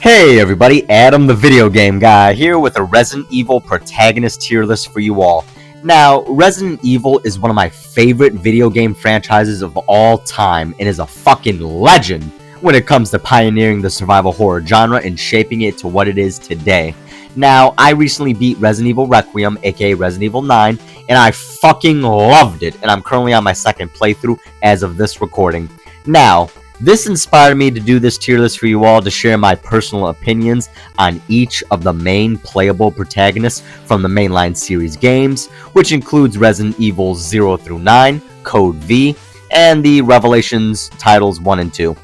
Hey everybody, Adam the video game guy here with a Resident Evil protagonist tier list for you all. Now, Resident Evil is one of my favorite video game franchises of all time and is a fucking legend when it comes to pioneering the survival horror genre and shaping it to what it is today. Now, I recently beat Resident Evil Requiem, aka Resident Evil 9, and I fucking loved it, and I'm currently on my second playthrough as of this recording. Now, this inspired me to do this tier list for you all to share my personal opinions on each of the main playable protagonists from the mainline series games, which includes Resident Evil 0 through 9, Code V, and the Revelations titles 1 and 2.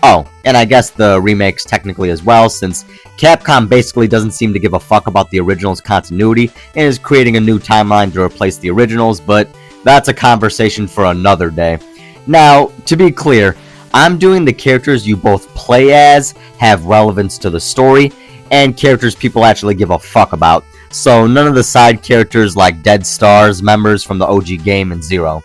Oh, and I guess the remakes technically as well, since Capcom basically doesn't seem to give a fuck about the original's continuity and is creating a new timeline to replace the originals, but that's a conversation for another day. Now, to be clear, I'm doing the characters you both play as, have relevance to the story, and characters people actually give a fuck about. So none of the side characters like Dead Stars, members from the OG game, and Zero.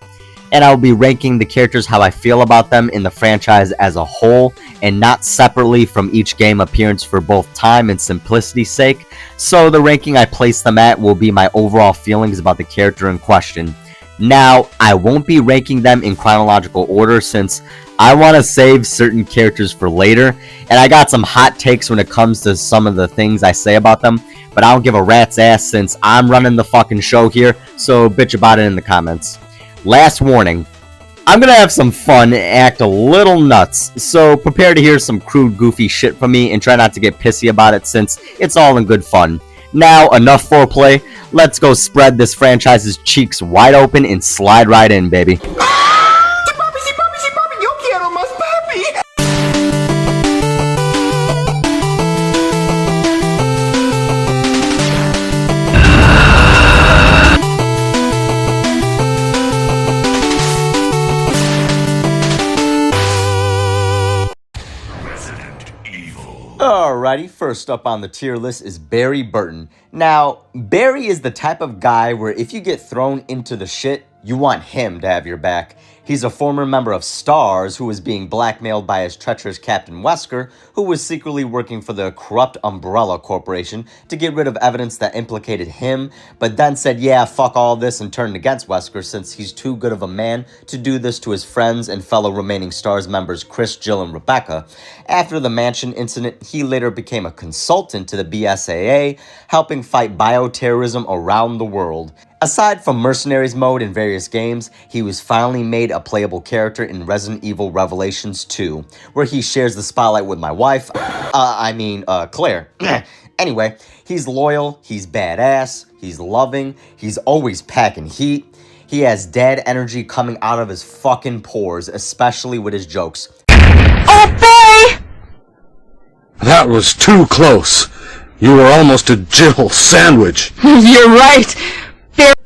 And I'll be ranking the characters how I feel about them in the franchise as a whole, and not separately from each game appearance for both time and simplicity's sake. So the ranking I place them at will be my overall feelings about the character in question. Now, I won't be ranking them in chronological order since I want to save certain characters for later, and I got some hot takes when it comes to some of the things I say about them, but I don't give a rat's ass since I'm running the fucking show here, so bitch about it in the comments. Last warning, I'm gonna have some fun and act a little nuts, so prepare to hear some crude, goofy shit from me and try not to get pissy about it since it's all in good fun. Now, enough foreplay, let's go spread this franchise's cheeks wide open and slide right in, baby. Alrighty, first up on the tier list is Barry Burton. Now, Barry is the type of guy where if you get thrown into the shit, you want him to have your back. He's a former member of STARS who was being blackmailed by his treacherous Captain Wesker, who was secretly working for the corrupt Umbrella Corporation to get rid of evidence that implicated him, but then said, yeah, fuck all this and turned against Wesker since he's too good of a man to do this to his friends and fellow remaining STARS members Chris, Jill, and Rebecca. After the mansion incident, he later became a consultant to the BSAA, helping fight bioterrorism around the world. Aside from Mercenaries mode in various games, he was finally made a playable character in Resident Evil Revelations 2, where he shares the spotlight with my wife, Claire. Anyway, he's loyal, he's badass, he's loving, he's always packing heat. He has dad energy coming out of his fucking pores, especially with his jokes. Oh boy! That was too close. You were almost a Jill sandwich. You're right.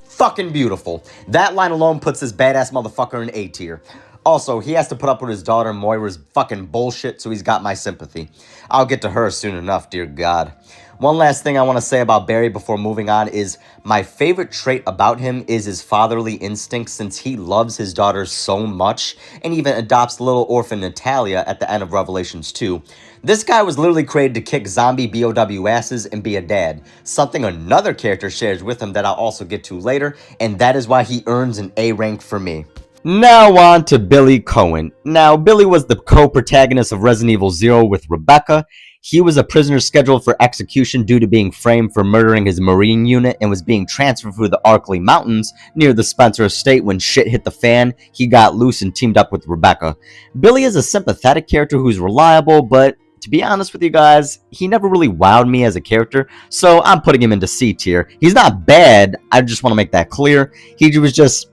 Fucking beautiful. That line alone puts this badass motherfucker in A tier. Also, he has to put up with his daughter Moira's fucking bullshit, so he's got my sympathy. I'll get to her soon enough, dear God. One last thing I want to say about Barry before moving on is my favorite trait about him is his fatherly instinct, since he loves his daughter so much and even adopts little orphan Natalia at the end of Revelations 2. This guy was literally created to kick zombie BOW asses and be a dad, something another character shares with him that I'll also get to later, and that is why he earns an A rank for me. Now on to Billy Cohen. Now, Billy was the co-protagonist of Resident Evil 0 with Rebecca. He was a prisoner scheduled for execution due to being framed for murdering his Marine unit and was being transferred through the Arkley Mountains near the Spencer Estate. When shit hit the fan, he got loose and teamed up with Rebecca. Billy is a sympathetic character who's reliable, but to be honest with you guys, he never really wowed me as a character, so I'm putting him into C tier. He's not bad, I just want to make that clear. He was just,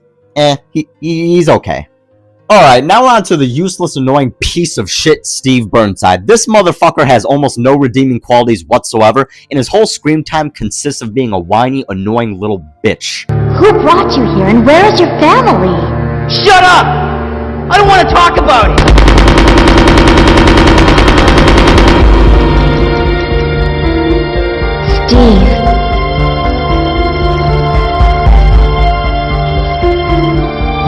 he's okay. Alright, now on to the useless, annoying piece of shit Steve Burnside. This motherfucker has almost no redeeming qualities whatsoever, and his whole screen time consists of being a whiny, annoying little bitch. Who brought you here, and where is your family? Shut up! I don't want to talk about it! Steve.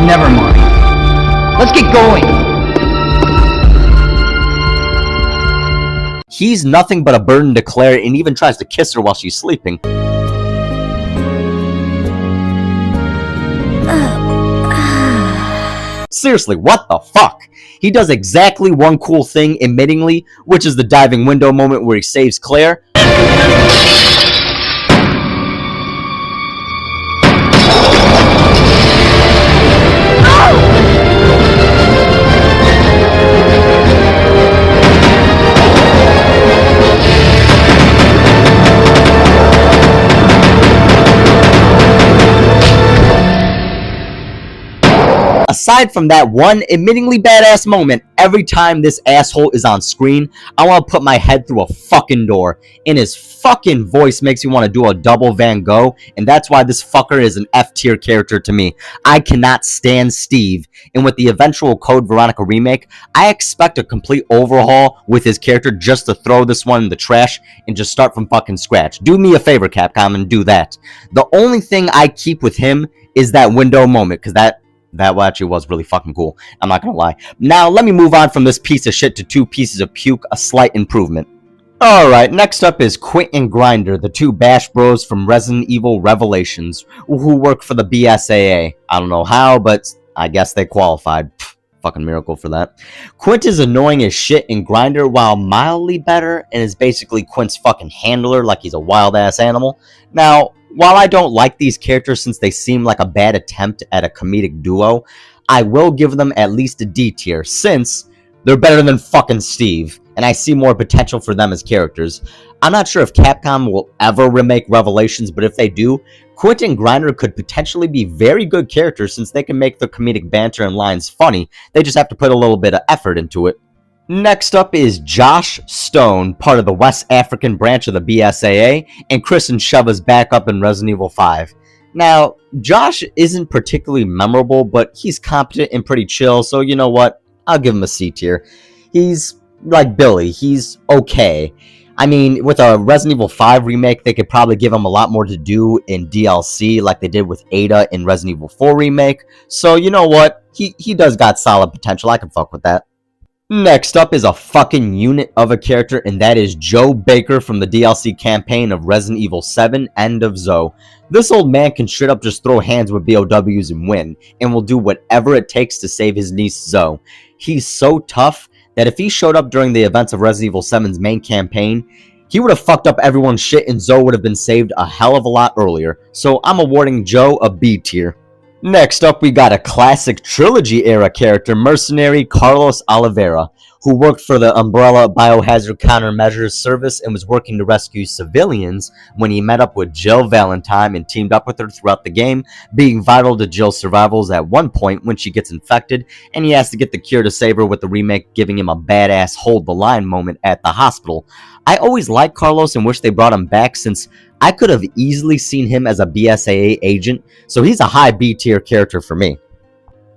Never mind. Let's get going. He's nothing but a burden to Claire and even tries to kiss her while she's sleeping. Seriously, what the fuck? He does exactly one cool thing, admittingly, which is the diving window moment where he saves Claire. Aside from that one admittingly badass moment, every time this asshole is on screen, I want to put my head through a fucking door. And his fucking voice makes me want to do a double Van Gogh, and that's why this fucker is an F tier character to me. I cannot stand Steve, and with the eventual Code Veronica remake, I expect a complete overhaul with his character just to throw this one in the trash and just start from fucking scratch. Do me a favor, Capcom, and do that. The only thing I keep with him is that window moment, because that actually was really fucking cool. I'm not gonna lie. Now, let me move on from this piece of shit to two pieces of puke, a slight improvement. Alright, next up is Quint and Grinder, the two bash bros from Resident Evil Revelations, who work for the BSAA. I don't know how, but I guess they qualified. Pfft, fucking miracle for that. Quint is annoying as shit in Grinder, while mildly better, and is basically Quint's fucking handler like he's a wild-ass animal. Now, while I don't like these characters since they seem like a bad attempt at a comedic duo, I will give them at least a D tier, since they're better than fucking Steve, and I see more potential for them as characters. I'm not sure if Capcom will ever remake Revelations, but if they do, Quint and Grinder could potentially be very good characters since they can make the comedic banter and lines funny. They just have to put a little bit of effort into it. Next up is Josh Stone, part of the West African branch of the BSAA, and Chris and SHEVA's backup in Resident Evil 5. Now, Josh isn't particularly memorable, but he's competent and pretty chill, so you know what? I'll give him a C tier. He's like Billy, he's okay. I mean, with a Resident Evil 5 remake, they could probably give him a lot more to do in DLC, like they did with Ada in Resident Evil 4 remake, so you know what? He does got solid potential, I can fuck with that. Next up is a fucking unit of a character, and that is Joe Baker from the DLC campaign of Resident Evil 7, End of Zoe. This old man can straight up just throw hands with BOWs and win, and will do whatever it takes to save his niece Zoe. He's so tough that if he showed up during the events of Resident Evil 7's main campaign, he would have fucked up everyone's shit and Zoe would have been saved a hell of a lot earlier, so I'm awarding Joe a B tier. Next up, we got a classic trilogy-era character, mercenary Carlos Oliveira, who worked for the Umbrella Biohazard Countermeasures Service and was working to rescue civilians when he met up with Jill Valentine and teamed up with her throughout the game, being vital to Jill's survivals at one point when she gets infected, and he has to get the cure to save her, with the remake giving him a badass hold the line moment at the hospital. I always liked Carlos and wish they brought him back, since I could have easily seen him as a BSAA agent, so he's a high B tier character for me.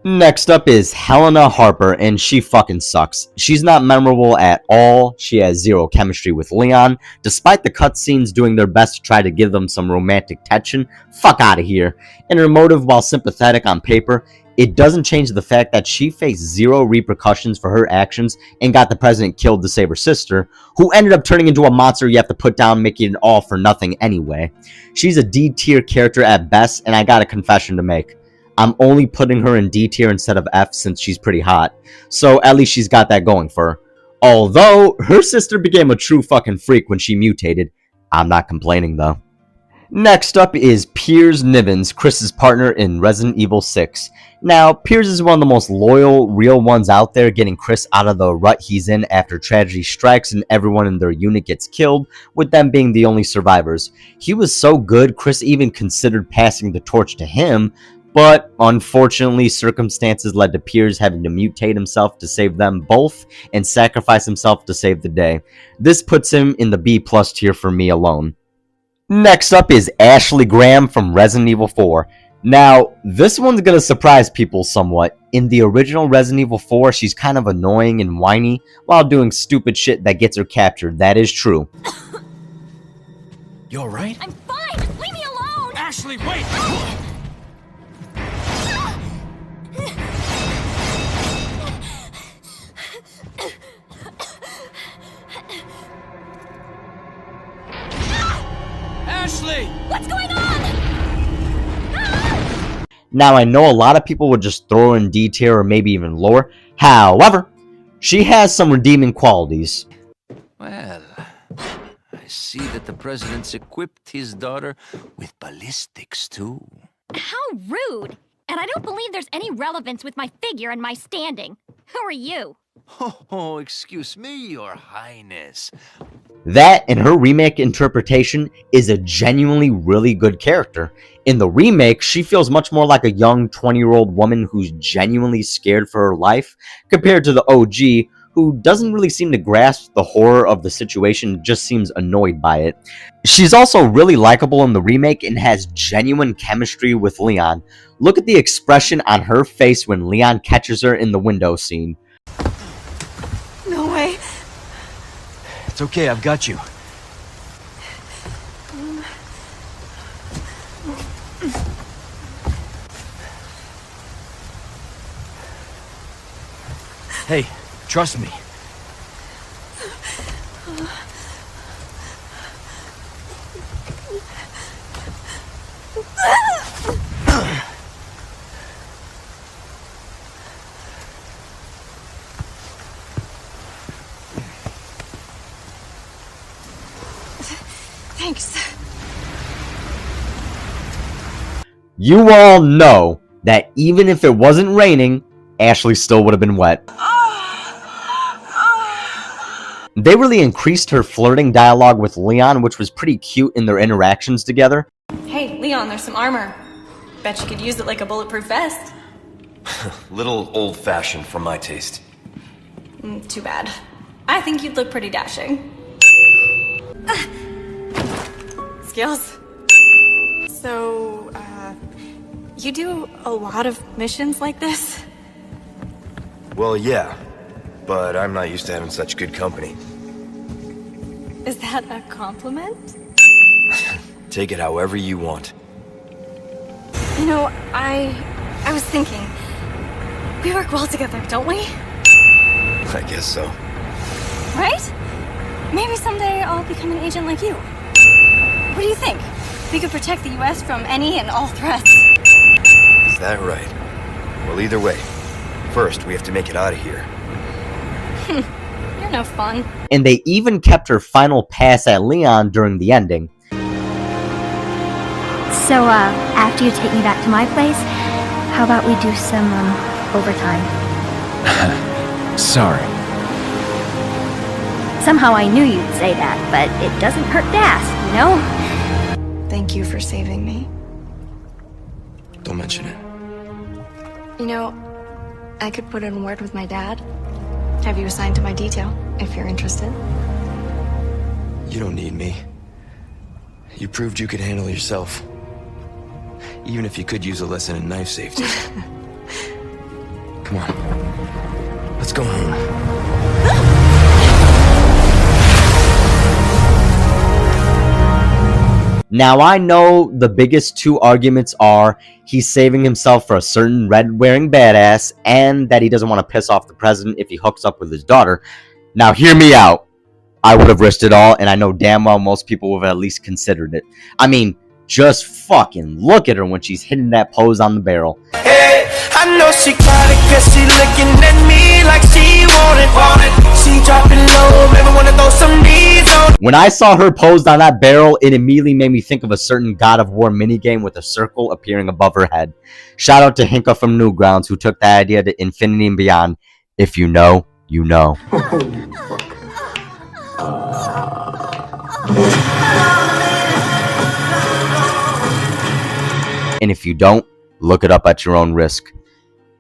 Next up is Helena Harper, and she fucking sucks. She's not memorable at all, she has zero chemistry with Leon, despite the cutscenes doing their best to try to give them some romantic tension. Fuck out of here. And her motive, while sympathetic on paper, it doesn't change the fact that she faced zero repercussions for her actions and got the president killed to save her sister, who ended up turning into a monster you have to put down, making it all for nothing anyway. She's a D tier character at best, and I got a confession to make. I'm only putting her in D tier instead of F since she's pretty hot, so at least she's got that going for her. Although, her sister became a true fucking freak when she mutated. I'm not complaining though. Next up is Piers Niven, Chris's partner in Resident Evil 6. Now, Piers is one of the most loyal, real ones out there, getting Chris out of the rut he's in after tragedy strikes and everyone in their unit gets killed, with them being the only survivors. He was so good, Chris even considered passing the torch to him, but unfortunately, circumstances led to Piers having to mutate himself to save them both and sacrifice himself to save the day. This puts him in the B+ tier for me alone. Next up is Ashley Graham from Resident Evil 4. Now, this one's gonna surprise people somewhat. In the original Resident Evil 4, she's kind of annoying and whiny while doing stupid shit that gets her captured. That is true. You alright? I'm fine! Just leave me alone! Ashley, wait! Ashley! What's going on? Now, I know a lot of people would just throw her in D tier or maybe even lower. However, she has some redeeming qualities. Well, I see that the president's equipped his daughter with ballistics, too. How rude! And I don't believe there's any relevance with my figure and my standing. Who are you? Oh, excuse me, Your Highness. That, in her remake interpretation, is a genuinely really good character. In the remake, she feels much more like a young 20-year-old woman who's genuinely scared for her life, compared to the OG, who doesn't really seem to grasp the horror of the situation, just seems annoyed by it. She's also really likable in the remake and has genuine chemistry with Leon. Look at the expression on her face when Leon catches her in the window scene. No way. It's okay, I've got you. Hey, trust me. Thanks. You all know that even if it wasn't raining, Ashley still would have been wet. They really increased her flirting dialogue with Leon, which was pretty cute in their interactions together. Hey, Leon, there's some armor. Bet you could use it like a bulletproof vest. Little old-fashioned for my taste. Too bad. I think you'd look pretty dashing. Skills. So, you do a lot of missions like this? Well, yeah, but I'm not used to having such good company. Is that a compliment? Take it however you want. You know, I was thinking, we work well together, don't we? I guess so. Right? Maybe someday I'll become an agent like you. What do you think? We could protect the US from any and all threats. Is that right? Well, either way, first we have to make it out of here. You're no fun. And they even kept her final pass at Leon during the ending. So, after you take me back to my place, how about we do some, overtime? Sorry. Somehow I knew you'd say that, but it doesn't hurt to ask, you know? Thank you for saving me. Don't mention it. You know, I could put in a word with my dad. Have you assigned to my detail, if you're interested. You don't need me. You proved you could handle yourself. Even if you could use a lesson in knife safety. Come on. Let's go home. Now, I know the biggest two arguments are he's saving himself for a certain red-wearing badass and that he doesn't want to piss off the president if he hooks up with his daughter. Now, hear me out. I would have risked it all, and I know damn well most people would have at least considered it. I mean, just fucking look at her when she's hitting that pose on the barrel. Hey, I know she got it cause she looking at me like she want it. She dropping low, maybe wanna throw some knees on. When I saw her posed on that barrel, it immediately made me think of a certain God of War minigame with a circle appearing above her head. Shout out to Hinka from Newgrounds who took that idea to infinity and beyond. If you know, you know. And if you don't, look it up at your own risk.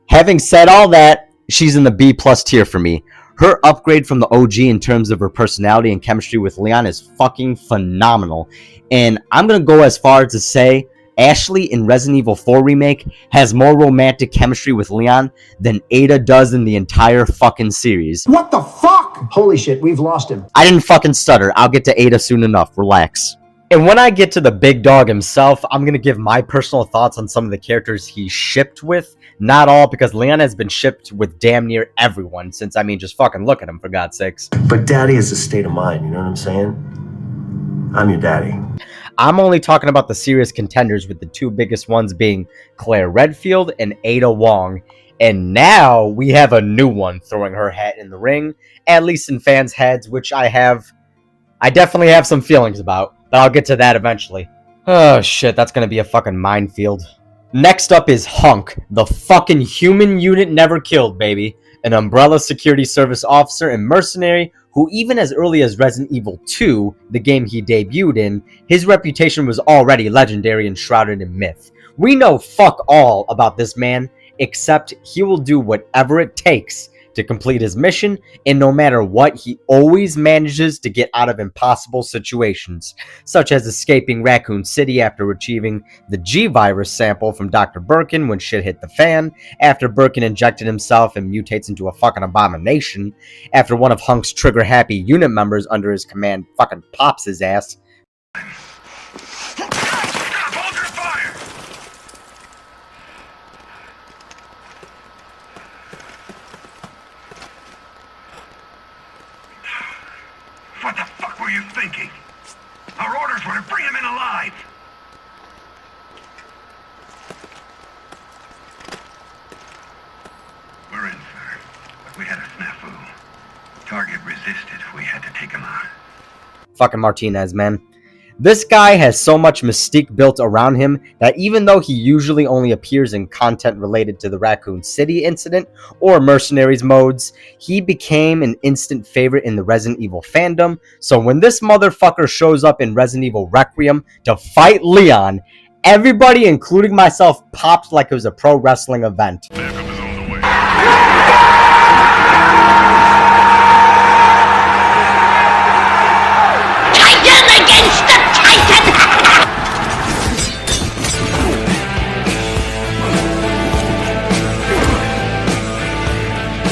Having said all that, she's in the B+ tier for me. Her upgrade from the OG in terms of her personality and chemistry with Leon is fucking phenomenal. And I'm gonna go as far as to say Ashley in Resident Evil 4 Remake has more romantic chemistry with Leon than Ada does in the entire fucking series. What the fuck? Holy shit, we've lost him. I didn't fucking stutter. I'll get to Ada soon enough. Relax. And when I get to the big dog himself, I'm going to give my personal thoughts on some of the characters he shipped with. Not all, because Leon has been shipped with damn near everyone since, I mean, just fucking look at him, for God's sakes. But daddy is a state of mind, you know what I'm saying? I'm your daddy. I'm only talking about the serious contenders, with the two biggest ones being Claire Redfield and Ada Wong. And now we have a new one throwing her hat in the ring, at least in fans' heads, which I definitely have some feelings about, but I'll get to that eventually. Oh shit, that's gonna be a fucking minefield. Next up is Hunk, the fucking human unit never killed, baby. An Umbrella Security Service officer and mercenary who, even as early as Resident Evil 2, the game he debuted in, his reputation was already legendary and shrouded in myth. We know fuck all about this man, except he will do whatever it takes to complete his mission, and no matter what, he always manages to get out of impossible situations, such as escaping Raccoon City after retrieving the G-Virus sample from Dr. Birkin when shit hit the fan, after Birkin injected himself and mutates into a fucking abomination, after one of Hunk's trigger-happy unit members under his command fucking pops his ass. What the fuck were you thinking? Our orders were to bring him in alive! We're in, sir. But we had a snafu. Target resisted. We had to take him out. Fucking Martinez, man. This guy has so much mystique built around him that even though he usually only appears in content related to the Raccoon City incident or Mercenaries modes, he became an instant favorite in the Resident Evil fandom. So when this motherfucker shows up in Resident Evil Requiem to fight Leon, everybody, including myself, popped like it was a pro wrestling event.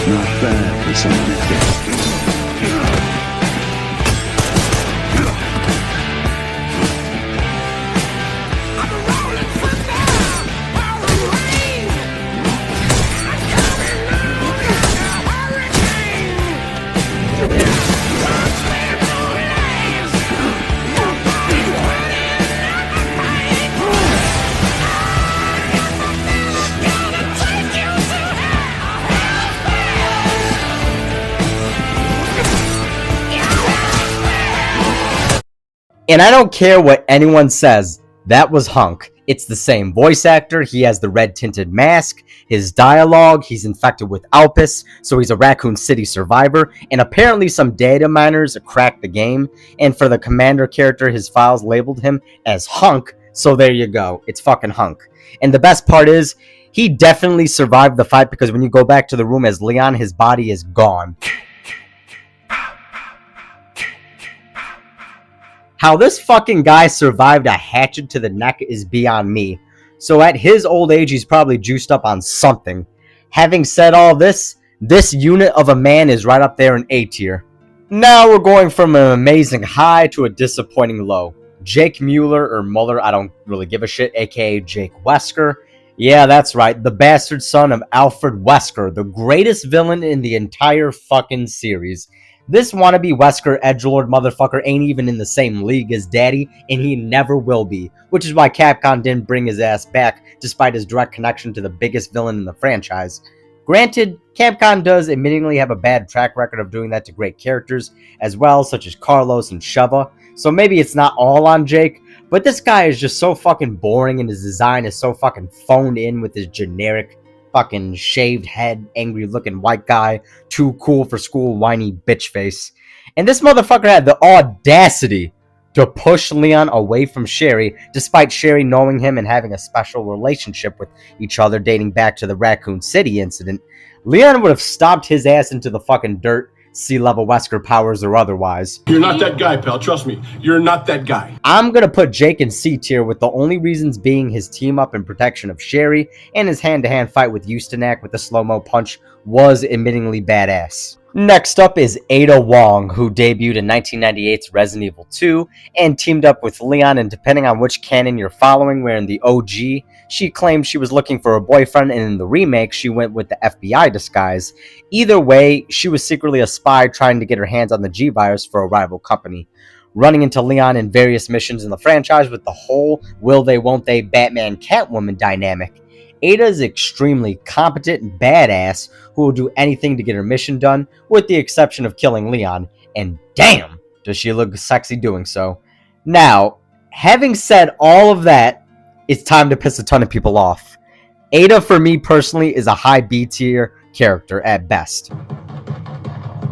Not bad for somebody. And I don't care what anyone says, that was Hunk. It's the same voice actor, he has the red tinted mask, his dialogue, he's infected with Alpus, so he's a Raccoon City survivor, and apparently some data miners cracked the game, and for the commander character, his files labeled him as Hunk, so there you go, it's fucking Hunk. And the best part is, he definitely survived the fight, because when you go back to the room as Leon, his body is gone. How this fucking guy survived a hatchet to the neck is beyond me. So at his old age, he's probably juiced up on something. Having said all this, this unit of a man is right up there in A tier. Now we're going from an amazing high to a disappointing low. Jake Mueller, or Muller, I don't really give a shit, aka Jake Wesker. Yeah, that's right, the bastard son of Alfred Wesker, the greatest villain in the entire fucking series. This wannabe Wesker edgelord motherfucker ain't even in the same league as Daddy, and he never will be, which is why Capcom didn't bring his ass back, despite his direct connection to the biggest villain in the franchise. Granted, Capcom does admittingly have a bad track record of doing that to great characters, as well, such as Carlos and SHEVA, so maybe it's not all on Jake, but this guy is just so fucking boring, and his design is so fucking phoned in with his generic fucking shaved head, angry looking white guy, too cool for school, whiny bitch face. And this motherfucker had the audacity to push Leon away from Sherry, despite Sherry knowing him and having a special relationship with each other dating back to the Raccoon City incident. Leon would have stomped his ass into the fucking dirt, sea-level Wesker powers or otherwise. You're not that guy, pal. Trust me. You're not that guy. I'm gonna put Jake in C tier, with the only reasons being his team up in protection of Sherry, and his hand-to-hand fight with Ustanak with the slow-mo punch was admittingly badass. Next up is Ada Wong, who debuted in 1998's Resident Evil 2 and teamed up with Leon, and depending on which canon you're following, where in the OG, she claimed she was looking for a boyfriend, and in the remake, she went with the FBI disguise. Either way, she was secretly a spy trying to get her hands on the G-Virus for a rival company. running into Leon in various missions in the franchise with the whole will they won't they Batman Catwoman dynamic. Ada is extremely competent and badass who will do anything to get her mission done, with the exception of killing Leon, and damn, does she look sexy doing so. Now, having said all of that, it's time to piss a ton of people off. Ada, for me personally, is a high B tier character at best.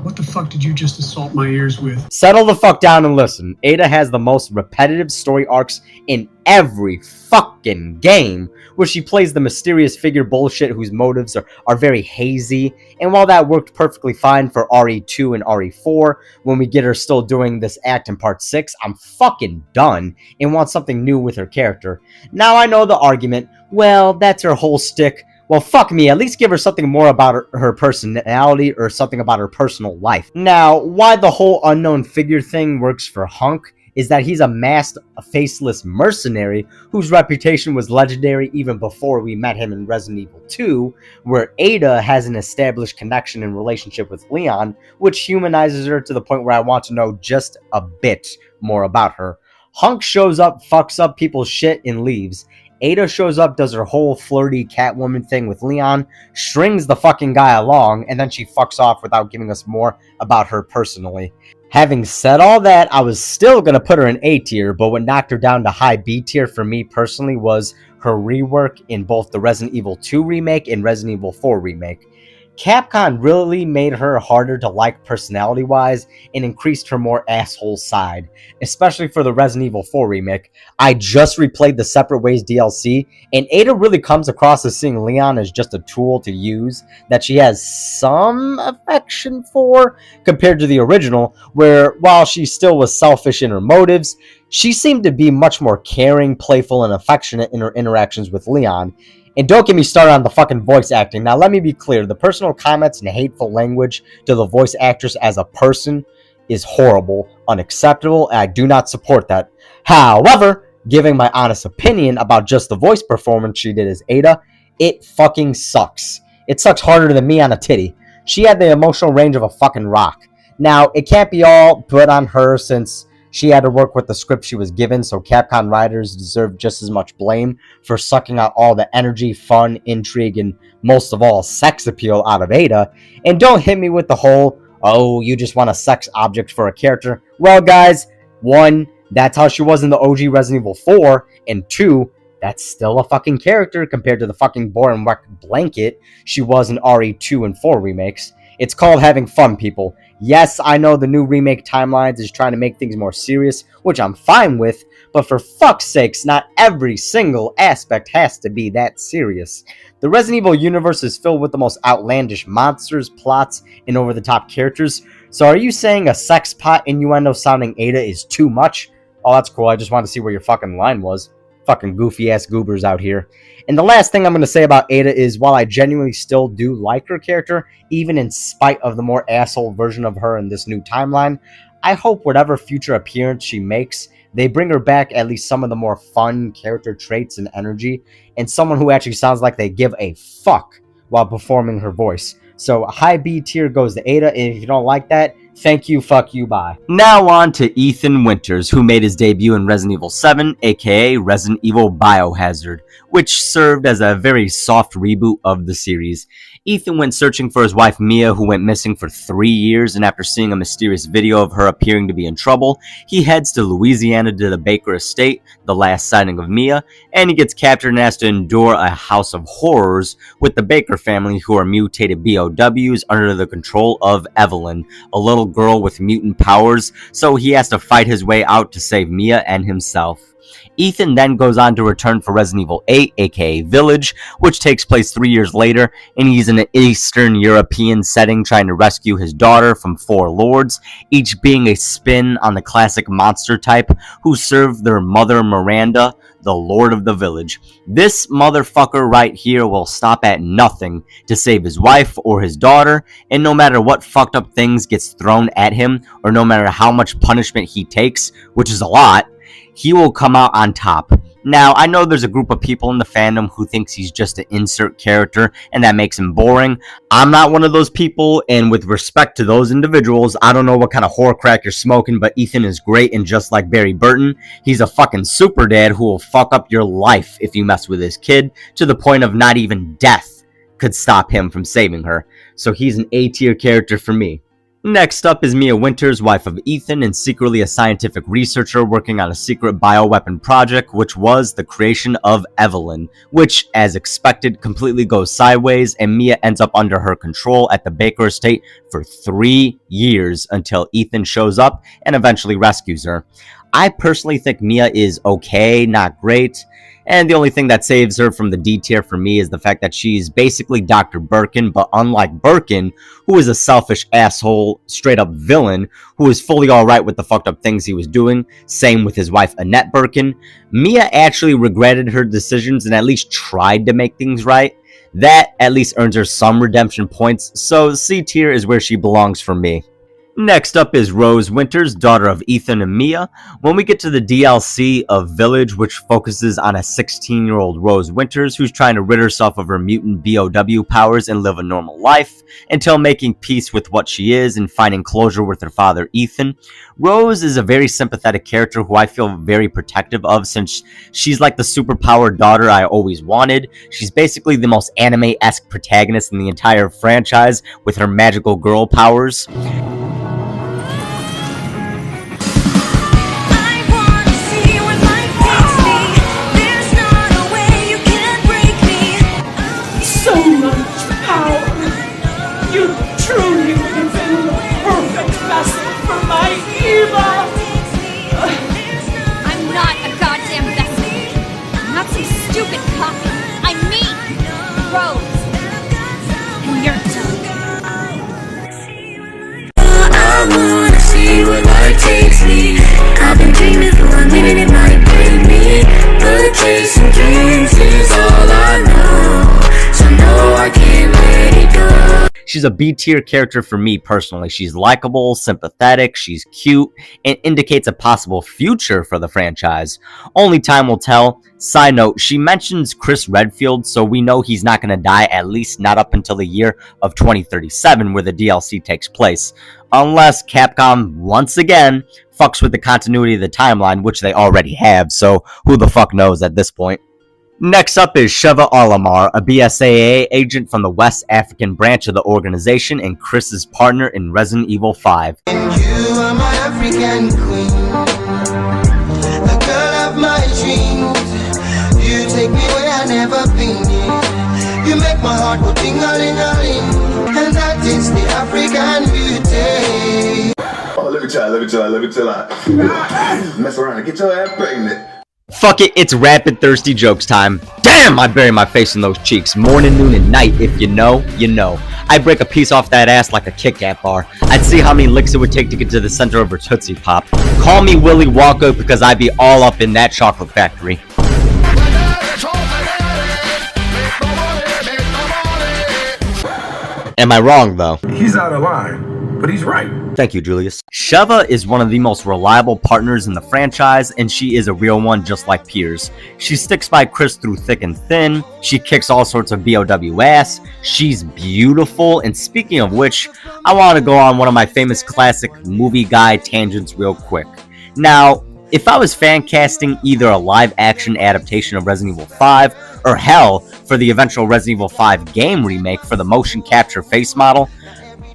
What the fuck did you just assault my ears with? Settle the fuck down and listen. Ada has the most repetitive story arcs in every fucking game, where she plays the mysterious figure bullshit whose motives are very hazy, and while that worked perfectly fine for RE2 and RE4, when we get her still doing this act in part 6, I'm fucking done and want something new with her character. Now I know the argument, well, that's her whole stick. Well, fuck me, at least give her something more about her personality or something about her personal life. Now, why the whole unknown figure thing works for Hunk is that he's a masked, faceless mercenary whose reputation was legendary even before we met him in Resident Evil 2, where Ada has an established connection and relationship with Leon, which humanizes her to the point where I want to know just a bit more about her. Hunk shows up, fucks up people's shit, and leaves. Ada shows up, does her whole flirty Catwoman thing with Leon, strings the fucking guy along, and then she fucks off without giving us more about her personally. Having said all that, I was still going to put her in A tier, but what knocked her down to high B tier for me personally was her rework in both the Resident Evil 2 remake and Resident Evil 4 remake. Capcom really made her harder to like personality-wise and increased her more asshole side, especially for the Resident Evil 4 remake. I just replayed the Separate Ways DLC, and Ada really comes across as seeing Leon as just a tool to use that she has some affection for, compared to the original, where while she still was selfish in her motives, she seemed to be much more caring, playful, and affectionate in her interactions with Leon. And don't get me started on the fucking voice acting. Now, let me be clear. The personal comments and hateful language to the voice actress as a person is horrible, unacceptable, and I do not support that. However, giving my honest opinion about just the voice performance she did as Ada, it fucking sucks. It sucks harder than me on a titty. She had the emotional range of a fucking rock. Now, it can't be all put on her since she had to work with the script she was given, so Capcom writers deserve just as much blame for sucking out all the energy, fun, intrigue, and most of all, sex appeal out of Ada. And don't hit me with the whole, oh, you just want a sex object for a character. Well, guys, 1, that's how she was in the OG Resident Evil 4, and 2, that's still a fucking character compared to the fucking boring wet blanket she was in RE2 and 4 remakes. It's called having fun, people. Yes, I know the new remake timelines is trying to make things more serious, which I'm fine with, but for fuck's sakes, not every single aspect has to be that serious. The Resident Evil universe is filled with the most outlandish monsters, plots, and over-the-top characters, so are you saying a sex pot innuendo sounding Ada is too much? Oh, that's cool, I just wanted to see where your fucking line was. Fucking goofy-ass goobers out here. And the last thing I'm going to say about Ada is, while I genuinely still do like her character, even in spite of the more asshole version of her in this new timeline, I hope whatever future appearance she makes, they bring her back at least some of the more fun character traits and energy, and someone who actually sounds like they give a fuck while performing her voice. So a high B tier goes to Ada, and if you don't like that, thank you, fuck you, bye. Now on to Ethan Winters, who made his debut in Resident Evil 7, aka Resident Evil Biohazard, which served as a very soft reboot of the series. Ethan went searching for his wife Mia, who went missing for 3 years, and after seeing a mysterious video of her appearing to be in trouble, he heads to Louisiana to the Baker estate, the last sighting of Mia, and he gets captured and has to endure a house of horrors with the Baker family, who are mutated BOWs under the control of Evelyn, a little girl with mutant powers, so he has to fight his way out to save Mia and himself. Ethan then goes on to return for Resident Evil 8, aka Village, which takes place 3 years later, and he's in an Eastern European setting trying to rescue his daughter from 4 lords, each being a spin on the classic monster type who served their mother Miranda, the Lord of the Village. This motherfucker right here will stop at nothing to save his wife or his daughter, and no matter what fucked up things gets thrown at him, or no matter how much punishment he takes, which is a lot, he will come out on top. Now, I know there's a group of people in the fandom who thinks he's just an insert character, and that makes him boring. I'm not one of those people, and with respect to those individuals, I don't know what kind of horror crack you're smoking, but Ethan is great, and just like Barry Burton, he's a fucking super dad who will fuck up your life if you mess with his kid, to the point of not even death could stop him from saving her. So he's an A-tier character for me. Next up is Mia Winters, wife of Ethan, and secretly a scientific researcher working on a secret bioweapon project, which was the creation of Evelyn, which, as expected, completely goes sideways, and Mia ends up under her control at the Baker estate for 3 years until Ethan shows up and eventually rescues her. I personally think Mia is okay, not great. And the only thing that saves her from the D tier for me is the fact that she's basically Dr. Birkin, but unlike Birkin, who is a selfish asshole, straight up villain, who is fully alright with the fucked up things he was doing, same with his wife Annette Birkin, Mia actually regretted her decisions and at least tried to make things right. That at least earns her some redemption points, so C tier is where she belongs for me. Next up is Rose Winters, daughter of Ethan and Mia. When we get to the DLC of Village, which focuses on a 16-year-old Rose Winters who's trying to rid herself of her mutant BOW powers and live a normal life, until making peace with what she is and finding closure with her father Ethan. Rose is a very sympathetic character who I feel very protective of, since she's like the superpowered daughter I always wanted. She's basically the most anime-esque protagonist in the entire franchise with her magical girl powers. I've been dreaming for a minute, it might break me, but chasing dreams is all I know, so no, I can't let it go. She's a B-tier character for me personally. She's likable, sympathetic, she's cute, and indicates a possible future for the franchise. Only time will tell. Side note, she mentions Chris Redfield, so we know he's not going to die, at least not up until the year of 2037 where the DLC takes place. Unless Capcom, once again, fucks with the continuity of the timeline, which they already have, so who the fuck knows at this point. Next up is SHEVA Olimar, a BSAA agent from the West African branch of the organization and Chris's partner in Resident Evil 5. And you are my African queen, the girl of my dreams. You take me where I've never been. You make my heart go ting-a-ling-a-ling, and that is the African beauty. Oh, let me tell mess around and get your ass pregnant. Fuck it, it's rapid thirsty jokes time. Damn, I bury my face in those cheeks. Morning, noon, and night. If you know, you know. I'd break a piece off that ass like a Kit Kat bar. I'd see how many licks it would take to get to the center of her Tootsie Pop. Call me Willy Wonka because I'd be all up in that chocolate factory. Am I wrong, though? He's out of line, but he's right. Thank you, Julius. SHEVA is one of the most reliable partners in the franchise, and she is a real one just like Piers. She sticks by Chris through thick and thin. She kicks all sorts of BOW ass. She's beautiful, and speaking of which, I want to go on one of my famous classic movie guy tangents real quick. Now, if I was fan casting either a live-action adaptation of Resident Evil 5, or hell, for the eventual Resident Evil 5 game remake for the motion capture face model,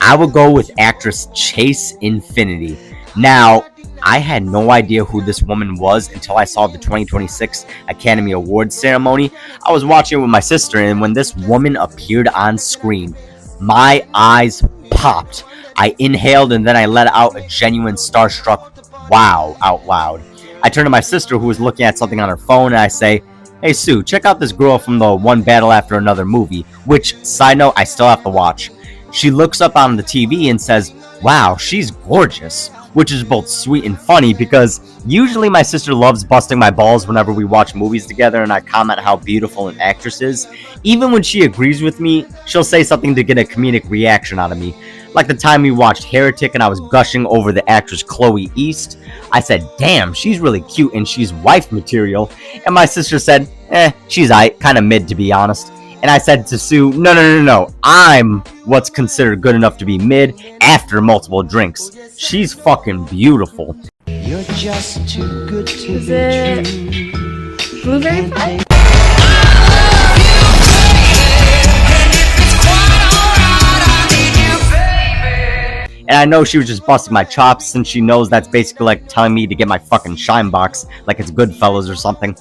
I would go with actress Chase Infinity. Now, I had no idea who this woman was until I saw the 2026 Academy Awards ceremony. I was watching it with my sister, and when this woman appeared on screen, my eyes popped. I inhaled, and then I let out a genuine starstruck wow out loud. I turned to my sister, who was looking at something on her phone, and I say, "Hey Sue, check out this girl from the One Battle After Another movie," which, side note, I still have to watch. She looks up on the TV and says, wow, she's gorgeous. Which is both sweet and funny because usually my sister loves busting my balls whenever we watch movies together and I comment how beautiful an actress is. Even when she agrees with me, she'll say something to get a comedic reaction out of me. Like the time we watched Heretic and I was gushing over the actress Chloe East. I said, damn, she's really cute and she's wife material. And my sister said, she's aight, kinda mid to be honest. And I said to Sue, no, I'm what's considered good enough to be mid after multiple drinks. She's fucking beautiful. You're just too good to Is it blueberry pie? And I know she was just busting my chops since she knows that's basically like telling me to get my fucking shine box like it's Goodfellas or something.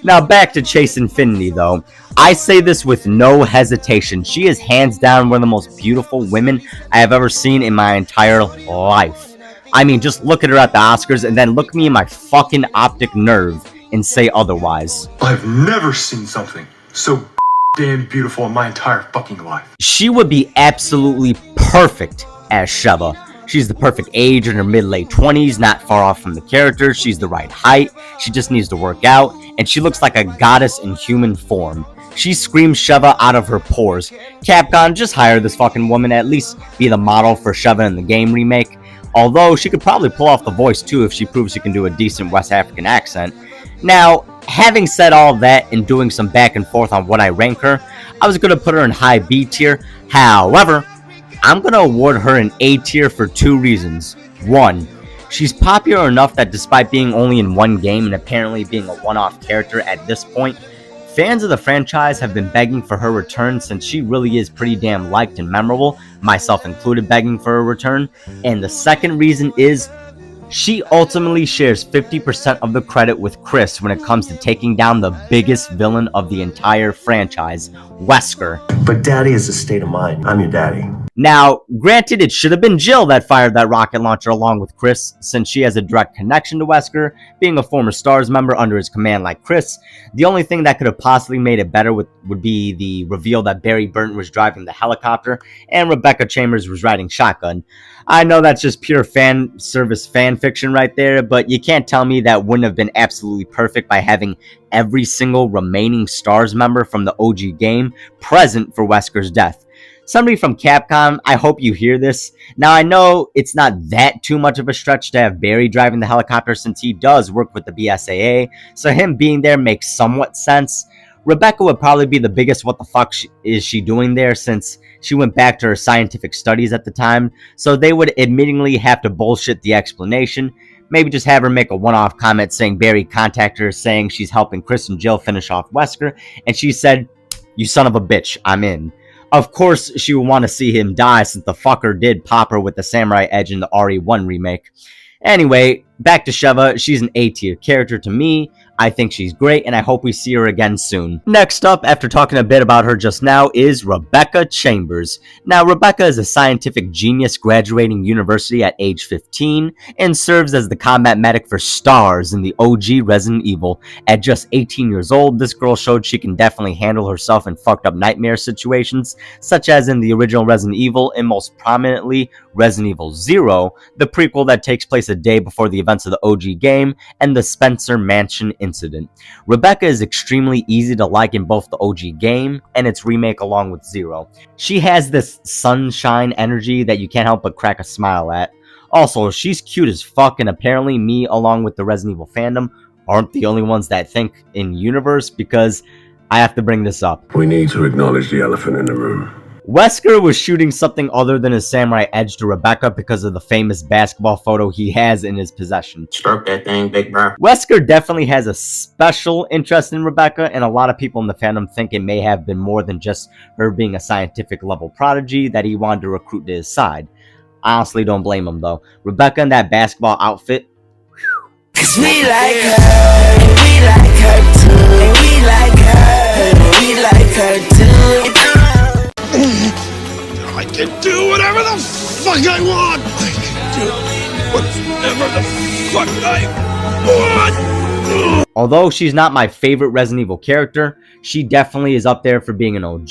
Now back to Chase Infinity though. I say this with no hesitation. She is hands down one of the most beautiful women I have ever seen in my entire life. I mean, just look at her at the Oscars and then look me in my fucking optic nerve and say otherwise. I've never seen something so damn beautiful in my entire fucking life. She would be absolutely perfect as SHEVA. She's the perfect age in her mid-late 20s, not far off from the character. She's the right height. She just needs to work out, and she looks like a goddess in human form. She screams SHEVA out of her pores. Capcom, just hire this fucking woman, at least be the model for SHEVA in the game remake. Although, she could probably pull off the voice too if she proves she can do a decent West African accent. Now, having said all that and doing some back and forth on what I rank her, I was going to put her in high B tier. However, I'm going to award her an A tier for two reasons. One, she's popular enough that despite being only in one game and apparently being a one-off character at this point, fans of the franchise have been begging for her return since she really is pretty damn liked and memorable, myself included begging for her return. And the second reason is, she ultimately shares 50% of the credit with Chris when it comes to taking down the biggest villain of the entire franchise, Wesker. But daddy is a state of mind. I'm your daddy. Now, granted, it should have been Jill that fired that rocket launcher along with Chris, since she has a direct connection to Wesker, being a former STARS member under his command like Chris. The only thing that could have possibly made it better would be the reveal that Barry Burton was driving the helicopter and Rebecca Chambers was riding shotgun. I know that's just pure fan service fan fiction right there, but you can't tell me that wouldn't have been absolutely perfect by having every single remaining STARS member from the OG game present for Wesker's death. Somebody from Capcom, I hope you hear this. Now, I know it's not that too much of a stretch to have Barry driving the helicopter since he does work with the BSAA, so him being there makes somewhat sense. Rebecca would probably be the biggest what the fuck is she doing there since she went back to her scientific studies at the time, so they would admittingly have to bullshit the explanation. Maybe just have her make a one-off comment saying Barry contacted her saying she's helping Chris and Jill finish off Wesker, and she said, "You son of a bitch, I'm in." Of course, she would want to see him die since the fucker did pop her with the samurai edge in the RE1 remake. Anyway, back to SHEVA. She's an A-tier character to me. I think she's great, and I hope we see her again soon. Next up, after talking a bit about her just now, is Rebecca Chambers. Now, Rebecca is a scientific genius graduating university at age 15, and serves as the combat medic for STARS in the OG Resident Evil. At just 18 years old, this girl showed she can definitely handle herself in fucked up nightmare situations, such as in the original Resident Evil, and most prominently, Resident Evil 0, the prequel that takes place a day before the events of the OG game, and the Spencer Mansion incident. Rebecca is extremely easy to like in both the OG game and its remake along with 0. She has this sunshine energy that you can't help but crack a smile at. Also, she's cute as fuck, and apparently me along with the Resident Evil fandom aren't the only ones that think in universe, because I have to bring this up. We need to acknowledge the elephant in the room. Wesker was shooting something other than his samurai edge to Rebecca because of the famous basketball photo he has in his possession. Stroke that thing, big bro. Wesker definitely has a special interest in Rebecca, and a lot of people in the fandom think it may have been more than just her being a scientific level prodigy that he wanted to recruit to his side. I honestly don't blame him though. Rebecca in that basketball outfit. Cause we like her, and we like her too, and we like her, and we like her too. I can do whatever the fuck I want! I can do whatever the fuck I want! Although she's not my favorite Resident Evil character, she definitely is up there for being an OG.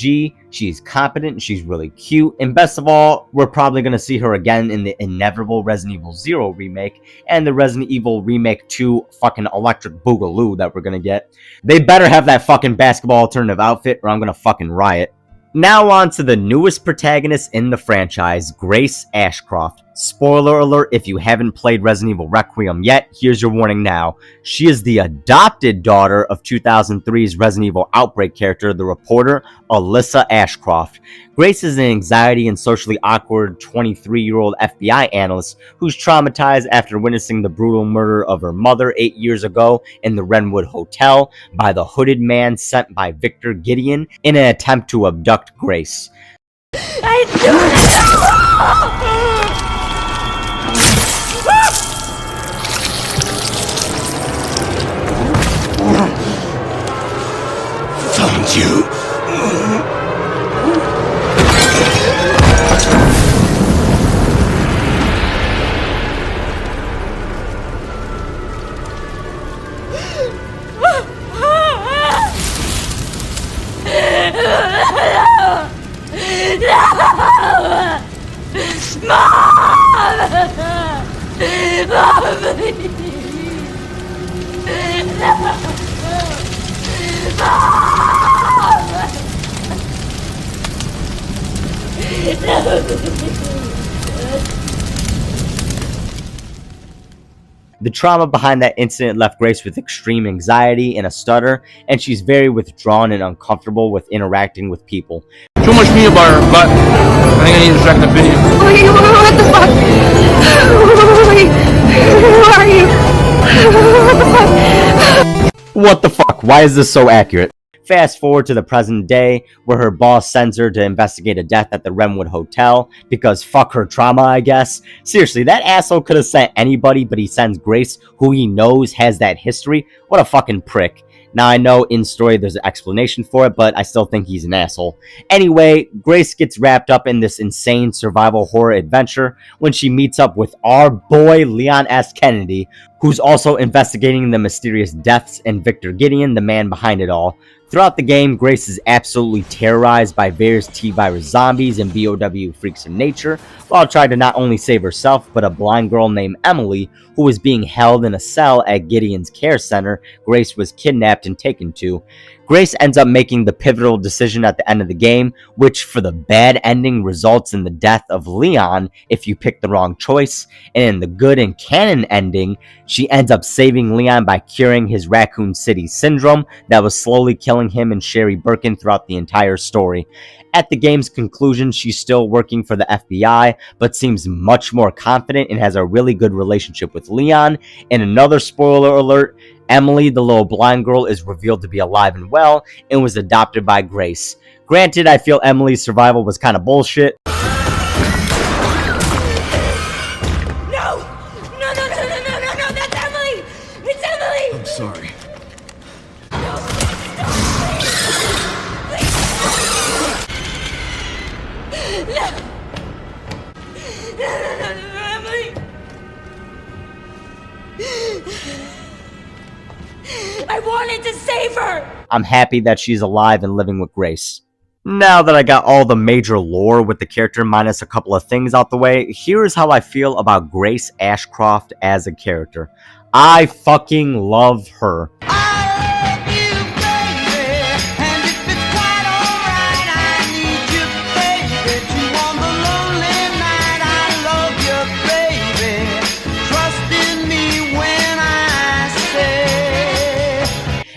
She's competent, she's really cute, and best of all, we're probably going to see her again in the inevitable Resident Evil 0 remake and the Resident Evil Remake 2 fucking Electric Boogaloo that we're going to get. They better have that fucking basketball alternative outfit or I'm going to fucking riot. Now on to the newest protagonist in the franchise, Grace Ashcroft. Spoiler alert, if you haven't played Resident Evil Requiem yet, here's your warning now. She is the adopted daughter of 2003's Resident Evil Outbreak character, the reporter, ALYSSA Ashcroft. Grace is an anxiety and socially awkward 23-year-old FBI analyst who's traumatized after witnessing the brutal murder of her mother 8 years ago in the Wrenwood Hotel by the hooded man sent by Victor Gideon in an attempt to abduct Grace. I do it! Found you. The trauma behind that incident left Grace with extreme anxiety and a stutter, and she's very withdrawn and uncomfortable with interacting with people. Too much peanut butter, but I think I need to check the video. Wait, what the fuck? Wait, who are you? What the fuck? What the fuck? Why is this so accurate? Fast forward to the present day, where her boss sends her to investigate a death at the Wrenwood Hotel, because fuck her trauma, I guess. Seriously, that asshole could have sent anybody, but he sends Grace, who he knows has that history. What a fucking prick. Now, I know in story there's an explanation for it, but I still think he's an asshole. Anyway, Grace gets wrapped up in this insane survival horror adventure when she meets up with our boy Leon S. Kennedy, who's also investigating the mysterious deaths, and Victor Gideon, the man behind it all. Throughout the game, Grace is absolutely terrorized by various T-virus zombies and BOW freaks of nature, while trying to not only save herself, but a blind girl named Emily, who was being held in a cell at Gideon's care center Grace was kidnapped and taken to. Grace ends up making the pivotal decision at the end of the game, which for the bad ending results in the death of Leon if you pick the wrong choice, and in the good and canon ending, she ends up saving Leon by curing his Raccoon City syndrome that was slowly killing him and Sherry Birkin throughout the entire story. At the game's conclusion, she's still working for the FBI, but seems much more confident and has a really good relationship with Leon. And another spoiler alert, Emily, the little blind girl, is revealed to be alive and well and was adopted by Grace. Granted, I feel Emily's survival was kind of bullshit. No! No, that's Emily! It's Emily! I'm sorry. No, Emily! I wanted to save her! I'm happy that she's alive and living with Grace. Now that I got all the major lore with the character minus a couple of things out the way, here's how I feel about Grace Ashcroft as a character. I fucking love her.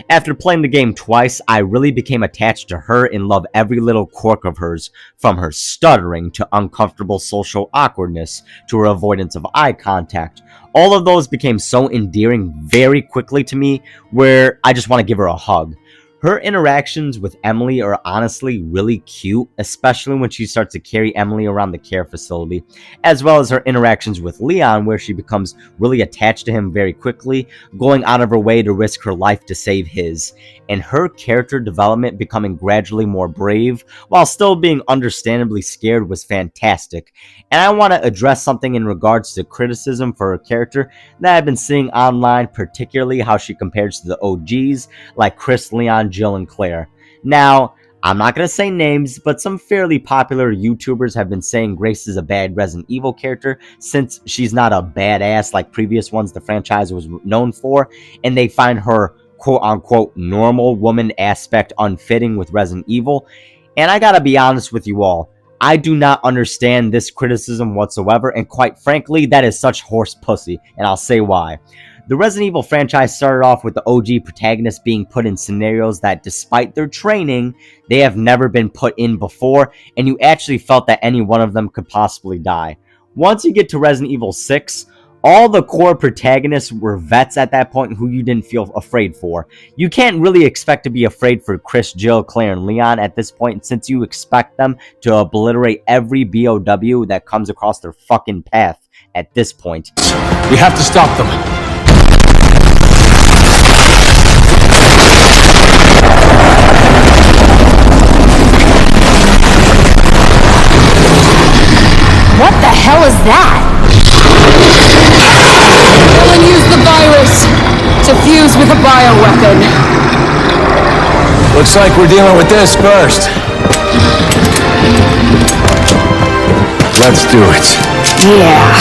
After playing the game twice, I really became attached to her and love every little quirk of hers, from her stuttering to uncomfortable social awkwardness to her avoidance of eye contact. All of those became so endearing very quickly to me, where I just want to give her a hug. Her interactions with Emily are honestly really cute, especially when she starts to carry Emily around the care facility, as well as her interactions with Leon, where she becomes really attached to him very quickly, going out of her way to risk her life to save his, and her character development becoming gradually more brave, while still being understandably scared, was fantastic. And I want to address something in regards to criticism for her character that I've been seeing online, particularly how she compares to the OGs, like Chris, Leon, Jill, and Claire. Now, I'm not going to say names, but some fairly popular YouTubers have been saying Grace is a bad Resident Evil character since she's not a badass like previous ones the franchise was known for, and they find her quote-unquote normal woman aspect unfitting with Resident Evil. And I gotta be honest with you all, I do not understand this criticism whatsoever, and quite frankly, that is such horse pussy, and I'll say why. The Resident Evil franchise started off with the OG protagonists being put in scenarios that, despite their training, they have never been put in before, and you actually felt that any one of them could possibly die. Once you get to Resident Evil 6, all the core protagonists were vets at that point who you didn't feel afraid for. You can't really expect to be afraid for Chris, Jill, Claire, and Leon at this point, since you expect them to obliterate every BOW that comes across their fucking path at this point. We have to stop them. What the hell is that? Someone use the virus to fuse with a bioweapon. Looks like we're dealing with this first. Let's do it. Yeah.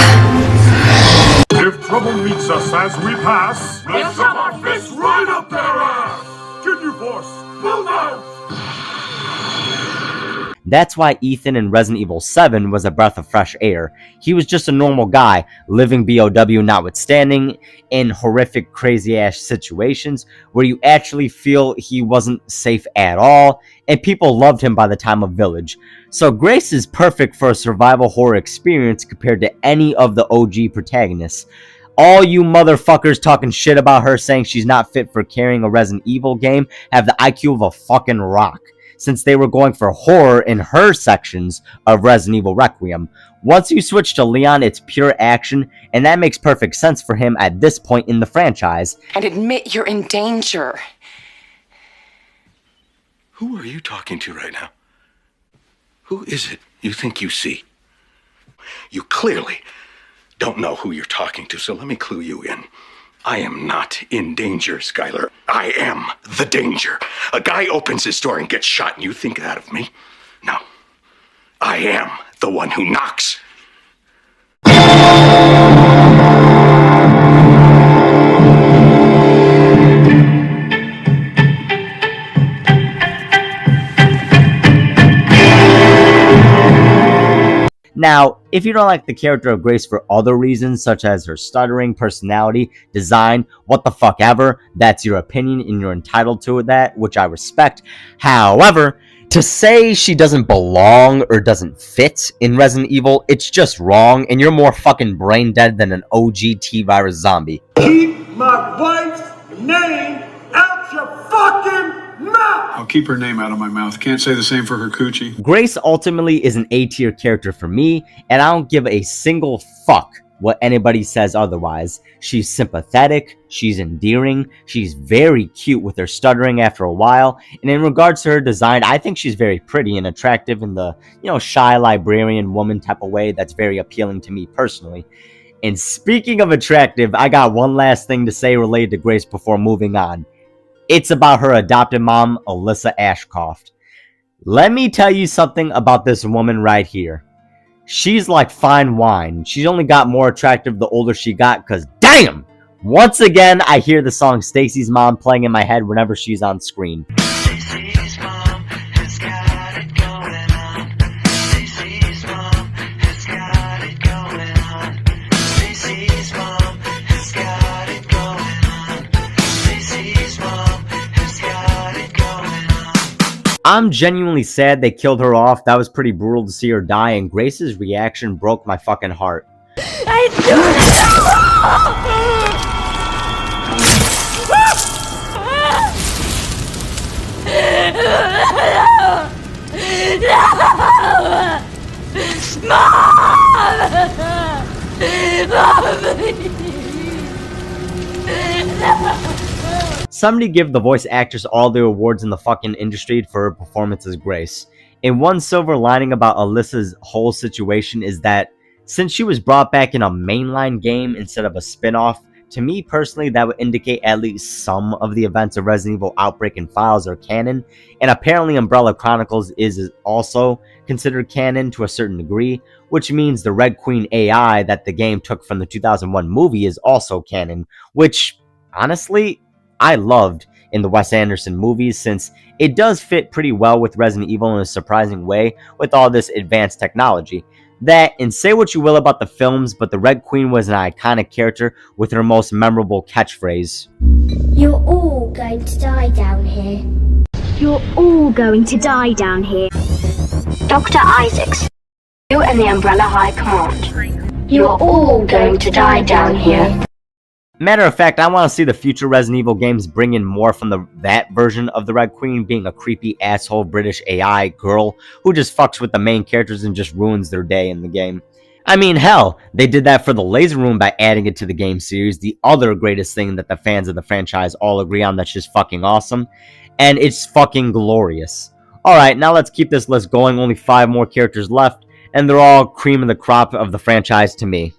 If trouble meets us as we pass, let's shove our fists right up their ass! GINYU force, move out! That's why Ethan in Resident Evil 7 was a breath of fresh air. He was just a normal guy, living BOW notwithstanding, in horrific, crazy-ass situations where you actually feel he wasn't safe at all, and people loved him by the time of Village. So Grace is perfect for a survival horror experience compared to any of the OG protagonists. All you motherfuckers talking shit about her saying she's not fit for carrying a Resident Evil game have the IQ of a fucking rock, since they were going for horror in her sections of Resident Evil Requiem. Once you switch to Leon, it's pure action, and that makes perfect sense for him at this point in the franchise. And admit you're in danger. Who are you talking to right now? Who is it you think you see? You clearly don't know who you're talking to, so let me clue you in. I am not in danger, Skylar. I am the danger. A guy opens his door and gets shot, and you think that of me? No. I am the one who knocks. Now, if you don't like the character of Grace for other reasons, such as her stuttering, personality, design, what the fuck ever, that's your opinion and you're entitled to that, which I respect. However, to say she doesn't belong or doesn't fit in Resident Evil, it's just wrong, and you're more fucking brain dead than an OG T-virus zombie. Keep my wife's name out your fucking mouth! I'll keep her name out of my mouth. Can't say the same for her coochie. Grace ultimately is an A-tier character for me, and I don't give a single fuck what anybody says otherwise. She's sympathetic, she's endearing, she's very cute with her stuttering after a while, and in regards to her design, I think she's very pretty and attractive in the, shy librarian woman type of way that's very appealing to me personally. And speaking of attractive, I got one last thing to say related to Grace before moving on. It's about her adopted mom, ALYSSA ASHCROFT. Let me tell you something about this woman right here. She's like fine wine. She's only got more attractive the older she got, because damn! Once again, I hear the song Stacy's Mom playing in my head whenever she's on screen. Stacy's mom has got it going on. Stacy's mom has got it going on. Stacy's mom has got it going on. Stacy's mom has got it going on. I'm genuinely sad they killed her off. That was pretty brutal to see her die, and Grace's reaction broke my fucking heart. Somebody give the voice actress all the awards in the fucking industry for her performance as Grace. And one silver lining about Alyssa's whole situation is that since she was brought back in a mainline game instead of a spin-off, to me personally that would indicate at least some of the events of Resident Evil Outbreak and Files are canon, and apparently Umbrella Chronicles is also considered canon to a certain degree, which means the Red Queen AI that the game took from the 2001 movie is also canon, which honestly I loved in the Wes Anderson movies, since it does fit pretty well with Resident Evil in a surprising way with all this advanced technology. That, and say what you will about the films, but the Red Queen was an iconic character with her most memorable catchphrase. You're all going to die down here. You're all going to die down here. Dr. Isaacs, you and the Umbrella High Command. You're all going to die down here. Matter of fact, I want to see the future Resident Evil games bring in more from that version of the Red Queen being a creepy asshole British AI girl who just fucks with the main characters and just ruins their day in the game. I mean, hell, they did that for the Laser Room by adding it to the game series, the other greatest thing that the fans of the franchise all agree on that's just fucking awesome, and it's fucking glorious. Alright, now let's keep this list going, only 5 more characters left, and they're all cream of the crop of the franchise to me.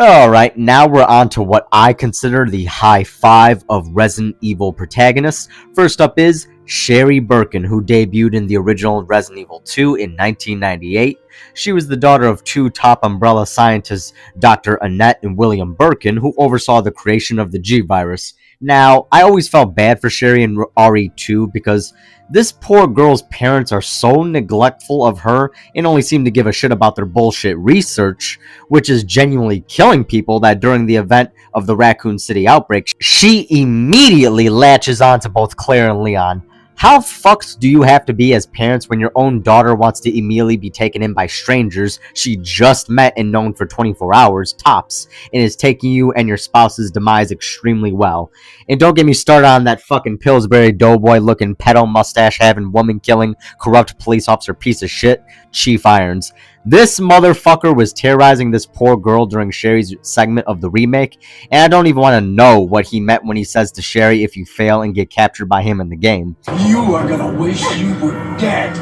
Alright, now we're on to what I consider the high 5 of Resident Evil protagonists. First up is Sherry Birkin, who debuted in the original Resident Evil 2 in 1998. She was the daughter of 2 top Umbrella scientists, Dr. Annette and William Birkin, who oversaw the creation of the G-Virus. Now, I always felt bad for Sherry in RE2 because this poor girl's parents are so neglectful of her and only seem to give a shit about their bullshit research, which is genuinely killing people, that during the event of the Raccoon City outbreak, she immediately latches on to both Claire and Leon. How fucked do you have to be as parents when your own daughter wants to immediately be taken in by strangers she just met and known for 24 hours, tops, and is taking you and your spouse's demise extremely well? And don't get me started on that fucking Pillsbury Doughboy looking pedo mustache having woman killing corrupt police officer piece of shit, Chief Irons. This motherfucker was terrorizing this poor girl during Sherry's segment of the remake, and I don't even want to know what he meant when he says to Sherry if you fail and get captured by him in the game. You are gonna wish you were dead.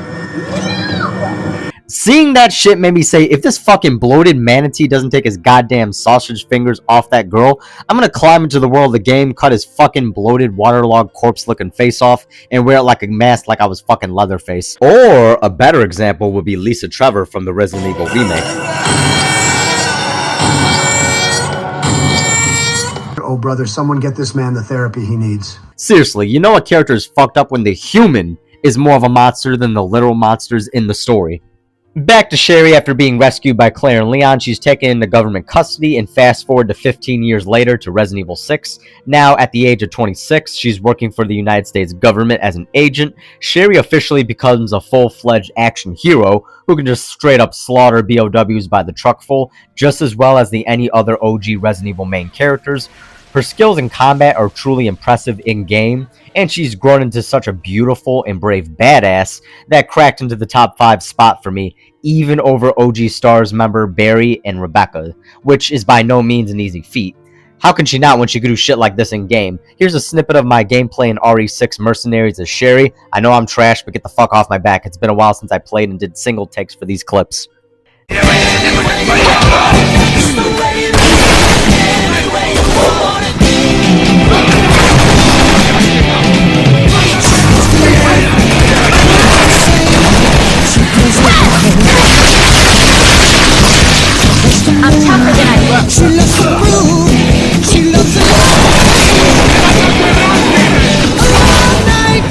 Seeing that shit made me say, if this fucking bloated manatee doesn't take his goddamn sausage fingers off that girl, I'm gonna climb into the world of the game, cut his fucking bloated, waterlogged, corpse-looking face off, and wear it like a mask like I was fucking Leatherface. Or, a better example would be Lisa Trevor from the Resident Evil remake. Oh, brother, someone get this man the therapy he needs. Seriously, you know a character is fucked up when the human is more of a monster than the literal monsters in the story. Back to Sherry. After being rescued by Claire and Leon, she's taken into government custody, and fast forward to 15 years later to Resident Evil 6. Now, at the age of 26, she's working for the United States government as an agent. Sherry officially becomes a full-fledged action hero who can just straight up slaughter BOWs by the truckful, just as well as any other OG Resident Evil main characters. Her skills in combat are truly impressive in-game, and she's grown into such a beautiful and brave badass that cracked into the top 5 spot for me, even over OG Stars member Barry and Rebecca, which is by no means an easy feat. How can she not when she could do shit like this in-game? Here's a snippet of my gameplay in RE6 Mercenaries as Sherry. I know I'm trash, but get the fuck off my back. It's been a while since I played and did single takes for these clips. I'm tougher than I look. She loves the moon. She loves the all night.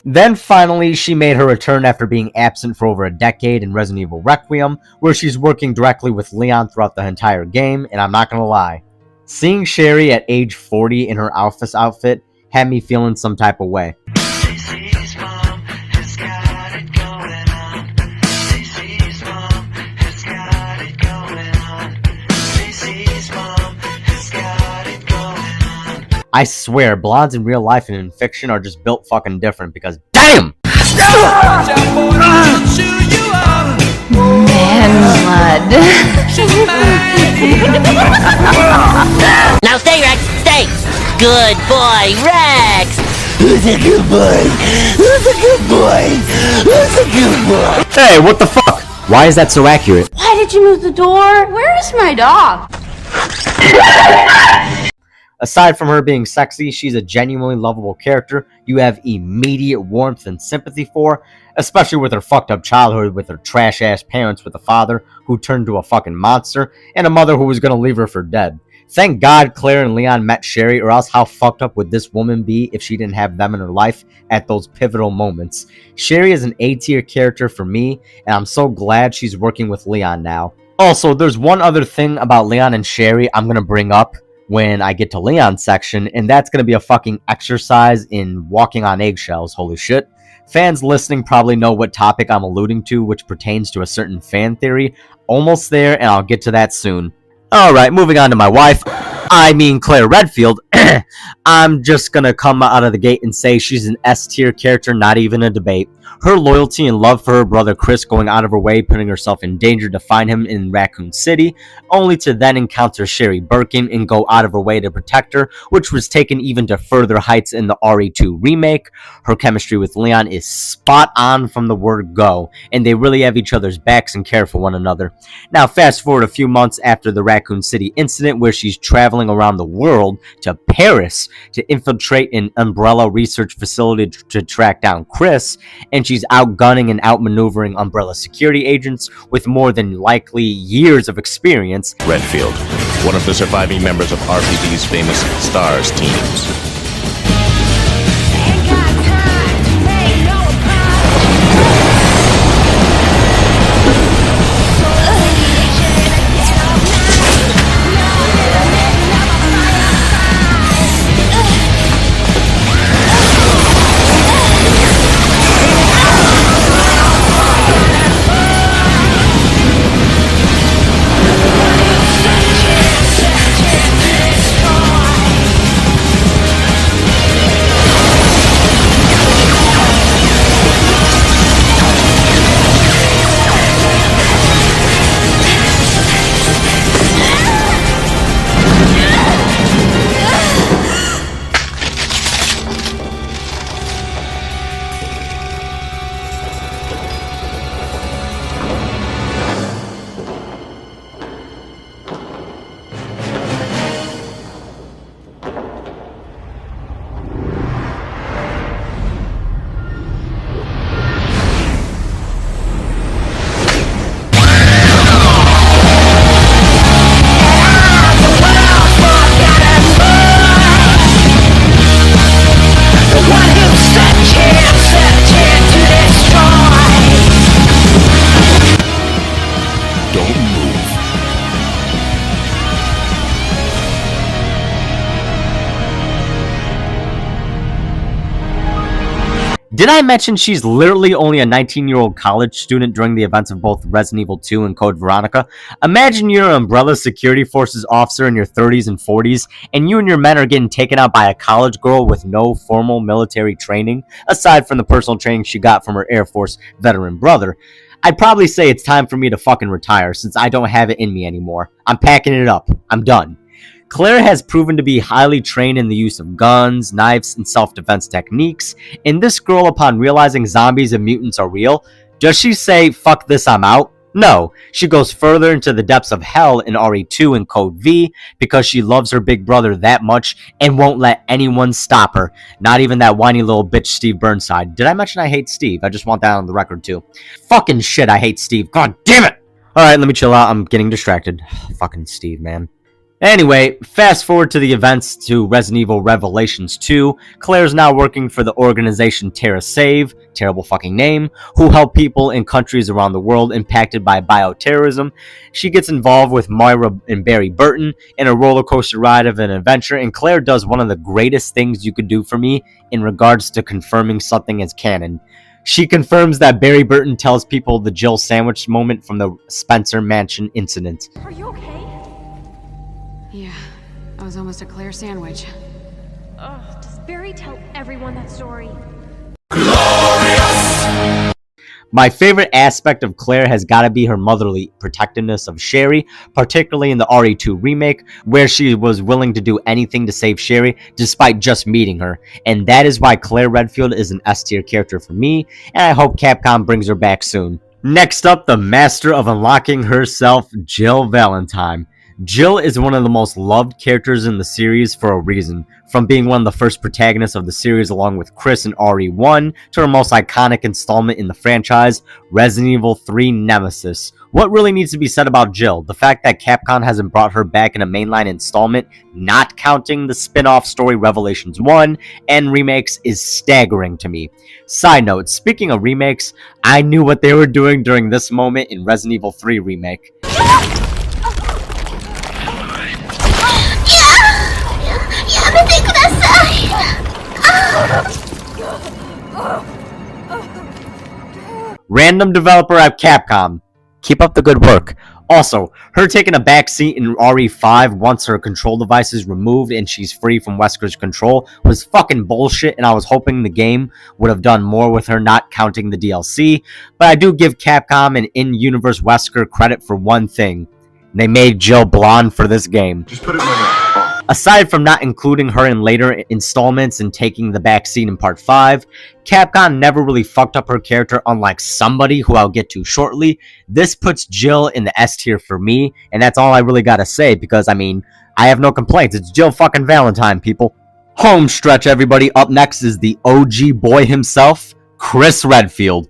Then finally, she made her return after being absent for over a decade in Resident Evil Requiem, where she's working directly with Leon throughout the entire game, and I'm not gonna lie, seeing Sherry at age 40 in her Alphys outfit had me feeling some type of way. I swear, blondes in real life and in fiction are just built fucking different because DAMN! Man blood. Now stay, Rex, stay! Good boy, Rex! Who's a good boy? Who's a good boy? Who's a good boy? Hey, what the fuck? Why is that so accurate? Why did you move the door? Where is my dog? Aside from her being sexy, she's a genuinely lovable character you have immediate warmth and sympathy for, especially with her fucked up childhood with her trash ass parents with a father who turned to a fucking monster and a mother who was gonna leave her for dead. Thank God Claire and Leon met Sherry, or else how fucked up would this woman be if she didn't have them in her life at those pivotal moments. Sherry is an A-tier character for me, and I'm so glad she's working with Leon now. Also, there's one other thing about Leon and Sherry I'm gonna bring up when I get to Leon's section, and that's going to be a fucking exercise in walking on eggshells. Holy shit. Fans listening probably know what topic I'm alluding to, which pertains to a certain fan theory. Almost there, and I'll get to that soon. Alright, moving on to my wife. I mean Claire Redfield. I'm just gonna come out of the gate and say she's an S-tier character, not even a debate. Her loyalty and love for her brother Chris, going out of her way, putting herself in danger to find him in Raccoon City, only to then encounter Sherry Birkin and go out of her way to protect her, which was taken even to further heights in the RE2 remake. Her chemistry with Leon is spot on from the word go, and they really have each other's backs and care for one another. Now fast forward a few months after the Raccoon City incident, where she's traveling around the world to Paris to infiltrate an Umbrella research facility to track down Chris, and she's outgunning and outmaneuvering Umbrella security agents with more than likely years of experience. Redfield, one of the surviving members of RPD's famous STARS teams. Did I mention she's literally only a 19-year-old college student during the events of both Resident Evil 2 and Code Veronica? Imagine you're an Umbrella Security Forces officer in your 30s and 40s, and you and your men are getting taken out by a college girl with no formal military training, aside from the personal training she got from her Air Force veteran brother. I'd probably say it's time for me to fucking retire, since I don't have it in me anymore. I'm packing it up. I'm done. Claire has proven to be highly trained in the use of guns, knives, and self-defense techniques, and this girl, upon realizing zombies and mutants are real, does she say, "Fuck this, I'm out"? No, she goes further into the depths of hell in RE2 and Code V because she loves her big brother that much and won't let anyone stop her, not even that whiny little bitch Steve Burnside. Did I mention I hate Steve? I just want that on the record too. Fucking shit, I hate Steve. God damn it! Alright, let me chill out. I'm getting distracted. Fucking Steve, man. Anyway, fast forward to the events to Resident Evil Revelations 2. Claire's now working for the organization Terra Save, terrible fucking name, who help people in countries around the world impacted by bioterrorism. She gets involved with Moira and Barry Burton in a roller coaster ride of an adventure, and Claire does one of the greatest things you could do for me in regards to confirming something as canon. She confirms that Barry Burton tells people the Jill sandwich moment from the Spencer Mansion incident. Are you okay? Yeah, I was almost a Claire sandwich. Ugh, does Barry tell everyone that story? My favorite aspect of Claire has got to be her motherly protectiveness of Sherry, particularly in the RE2 remake, where she was willing to do anything to save Sherry despite just meeting her. And that is why Claire Redfield is an S-tier character for me, and I hope Capcom brings her back soon. Next up, the master of unlocking herself, Jill Valentine. Jill is one of the most loved characters in the series for a reason, from being one of the first protagonists of the series along with Chris in RE1 to her most iconic installment in the franchise, Resident Evil 3 Nemesis. What really needs to be said about Jill? The fact that Capcom hasn't brought her back in a mainline installment, not counting the spin-off story Revelations 1 and remakes, is staggering to me. Side note, speaking of remakes, I knew what they were doing during this moment in Resident Evil 3 Remake. Random developer at Capcom. Keep up the good work. Also, her taking a backseat in RE5 once her control device is removed and she's free from Wesker's control was fucking bullshit, and I was hoping the game would have done more with her not counting the DLC, but I do give Capcom and in-universe Wesker credit for one thing. They made Jill blonde for this game. Just put it in my Aside from not including her in later installments and taking the backseat in Part 5, Capcom never really fucked up her character, unlike somebody who I'll get to shortly. This puts Jill in the S tier for me, and that's all I really gotta say because, I mean, I have no complaints. It's Jill fucking Valentine, people. Home stretch, everybody. Up next is the OG boy himself, Chris Redfield.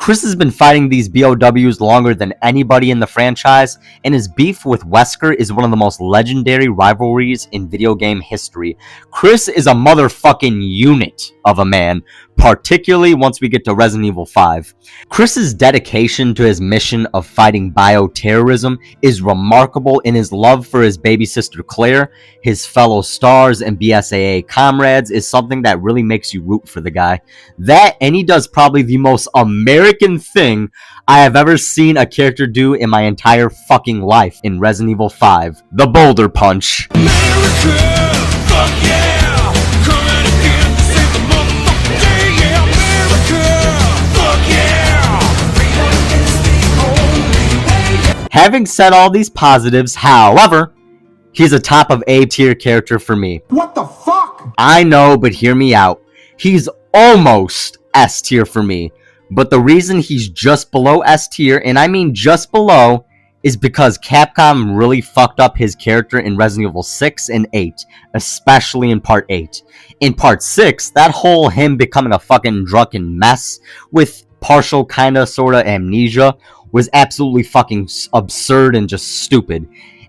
Chris has been fighting these BOWs longer than anybody in the franchise, and his beef with Wesker is one of the most legendary rivalries in video game history. Chris is a motherfucking unit of a man, particularly once we get to Resident Evil 5. Chris's dedication to his mission of fighting bioterrorism is remarkable, in his love for his baby sister Claire, his fellow stars and BSAA comrades is something that really makes you root for the guy. That, and he does probably the most American thing I have ever seen a character do in my entire fucking life in Resident Evil 5, the Boulder Punch. America, fuck yeah! Having said all these positives, however, he's a top of A tier character for me. What the fuck? I know, but hear me out. He's almost S tier for me. But the reason he's just below S tier, and I mean just below, is because Capcom really fucked up his character in Resident Evil 6 and 8, especially in Part 8. In Part 6, that whole him becoming a fucking drunken mess with partial kinda sorta amnesia was absolutely fucking absurd and just stupid,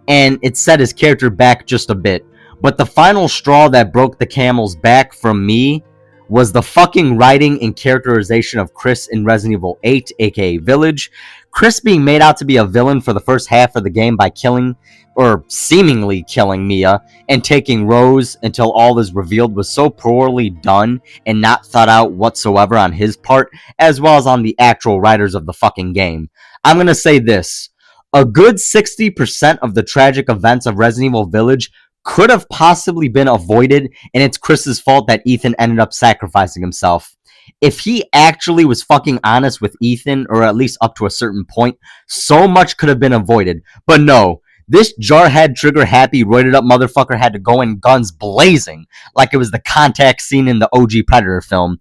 and it set his character back just a bit. But the final straw that broke the camel's back from me was the fucking writing and characterization of Chris in Resident Evil 8, aka Village. Chris being made out to be a villain for the first half of the game by killing, or seemingly killing, Mia, and taking Rose until all is revealed was so poorly done and not thought out whatsoever on his part, as well as on the actual writers of the fucking game. I'm gonna say this. A good 60% of the tragic events of Resident Evil Village could have possibly been avoided, and it's Chris's fault that Ethan ended up sacrificing himself. If he actually was fucking honest with Ethan, or at least up to a certain point, so much could have been avoided. But no, this jarhead, trigger-happy, roided-up motherfucker had to go in guns blazing, like it was the contact scene in the OG Predator film.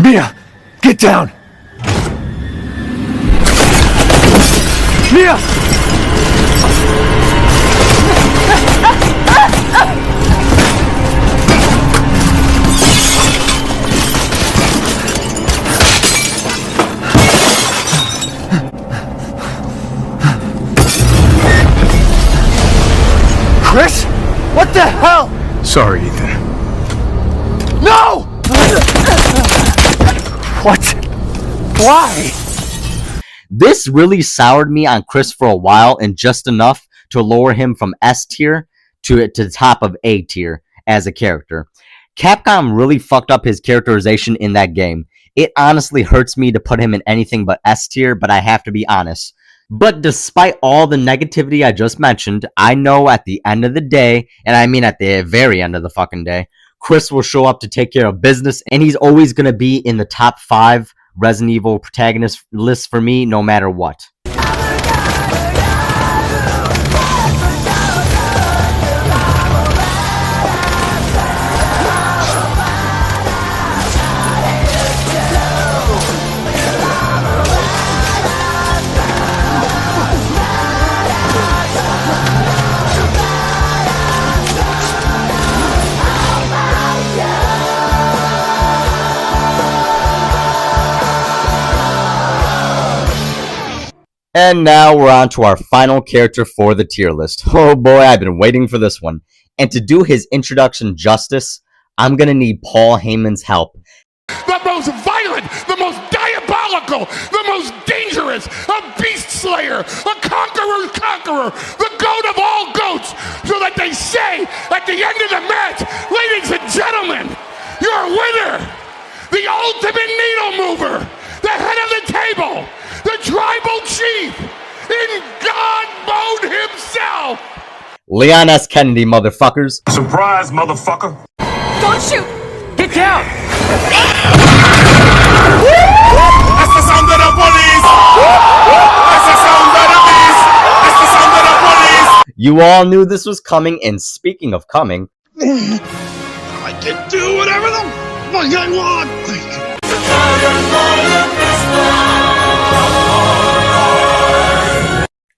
Mia, get down! Chris? What the hell? Sorry, Ethan. No! What? Why? This really soured me on Chris for a while, and just enough to lower him from S tier to the top of A tier as a character. Capcom really fucked up his characterization in that game. It honestly hurts me to put him in anything but S tier, but I have to be honest. But despite all the negativity I just mentioned, I know at the end of the day, and I mean at the very end of the fucking day, Chris will show up to take care of business, and he's always going to be in the top 5 Resident Evil protagonist lists for me, no matter what. And now we're on to our final character for the tier list. Oh boy, I've been waiting for this one. And to do his introduction justice, I'm gonna need Paul Heyman's help. The most violent, the most diabolical, the most dangerous, a beast slayer, a conqueror's conqueror, the goat of all goats, so that they say at the end of the match, ladies and gentlemen, your winner, the ultimate needle mover, the head of the table, the tribal chief, in God mode himself! Leon S. Kennedy, motherfuckers. Surprise, motherfucker! Don't shoot! Get down! That's the sound of the police! That's the sound of the beast! That's the sound of the police! You all knew this was coming, and speaking of coming, I can do whatever the fuck I want!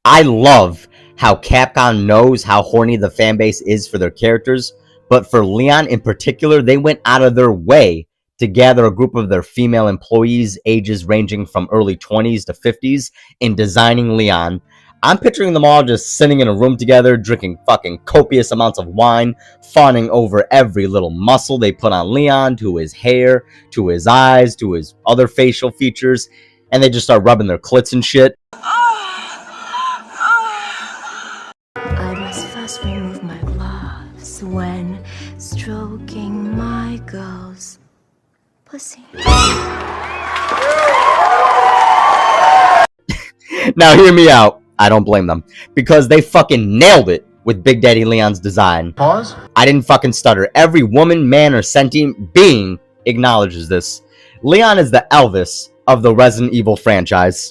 I love how Capcom knows how horny the fanbase is for their characters, but for Leon in particular, they went out of their way to gather a group of their female employees, ages ranging from early 20s to 50s, in designing Leon. I'm picturing them all just sitting in a room together, drinking fucking copious amounts of wine, fawning over every little muscle they put on Leon, to his hair, to his eyes, to his other facial features, and they just start rubbing their clits and shit. I must first remove my gloves when stroking my girl's pussy. Now hear me out. I don't blame them, because they fucking nailed it with Big Daddy Leon's design. Pause? I didn't fucking stutter. Every woman, man, or sentient being acknowledges this. Leon is the Elvis of the Resident Evil franchise.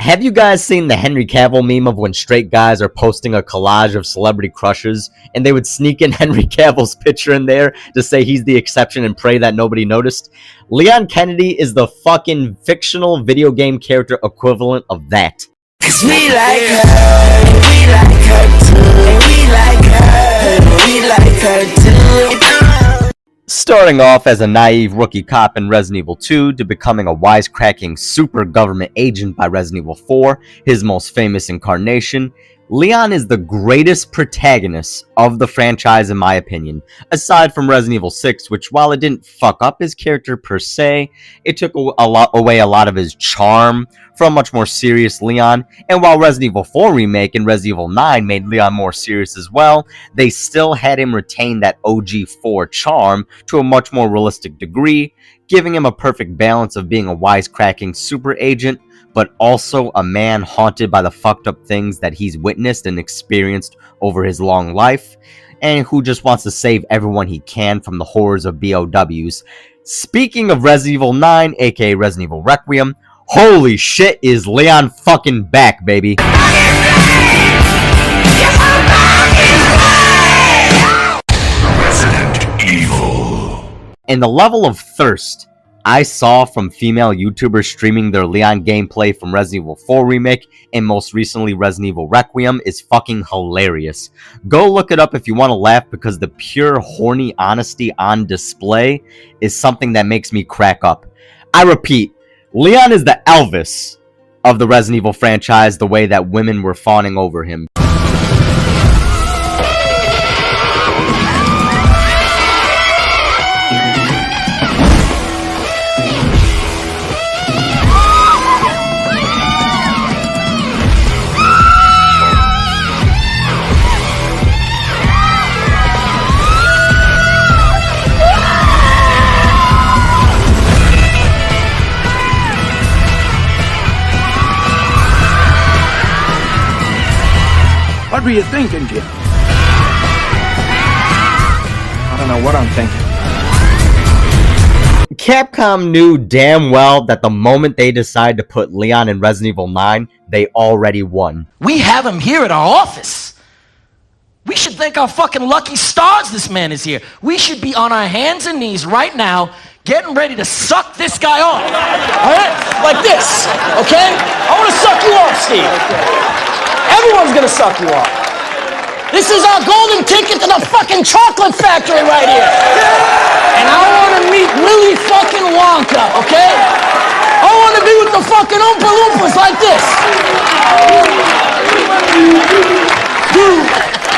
Have you guys seen the Henry Cavill meme of when straight guys are posting a collage of celebrity crushes and they would sneak in Henry Cavill's picture in there to say he's the exception and pray that nobody noticed? Leon Kennedy is the fucking fictional video game character equivalent of that. 'Cause we like her, we like her too, we like her, we like her too. Starting off as a naive rookie cop in Resident Evil 2 to becoming a wisecracking super government agent by Resident Evil 4, his most famous incarnation, Leon is the greatest protagonist of the franchise in my opinion, aside from Resident Evil 6, which while it didn't fuck up his character per se, it took away a lot of his charm for a much more serious Leon, and while Resident Evil 4 Remake and Resident Evil 9 made Leon more serious as well, they still had him retain that OG 4 charm to a much more realistic degree, giving him a perfect balance of being a wisecracking super agent, but also a man haunted by the fucked up things that he's witnessed and experienced over his long life, and who just wants to save everyone he can from the horrors of BOWs. Speaking of Resident Evil 9, aka Resident Evil Requiem, holy shit is Leon fucking back, baby. Resident Evil. And the level of thirst I saw from female YouTubers streaming their Leon gameplay from Resident Evil 4 Remake and most recently Resident Evil Requiem is fucking hilarious. Go look it up if you want to laugh, because the pure horny honesty on display is something that makes me crack up. I repeat, Leon is the Elvis of the Resident Evil franchise, the way that women were fawning over him. What were you thinking, Jim? I don't know what I'm thinking. Capcom knew damn well that the moment they decided to put Leon in Resident Evil 9, they already won. We have him here at our office. We should thank our fucking lucky stars this man is here. We should be on our hands and knees right now, getting ready to suck this guy off. All right? Like this, okay? I want to suck you off, Steve. Everyone's gonna suck you off. This is our golden ticket to the fucking chocolate factory right here. And I want to meet Willy fucking Wonka, okay? I want to be with the fucking Oompa Loompas like this.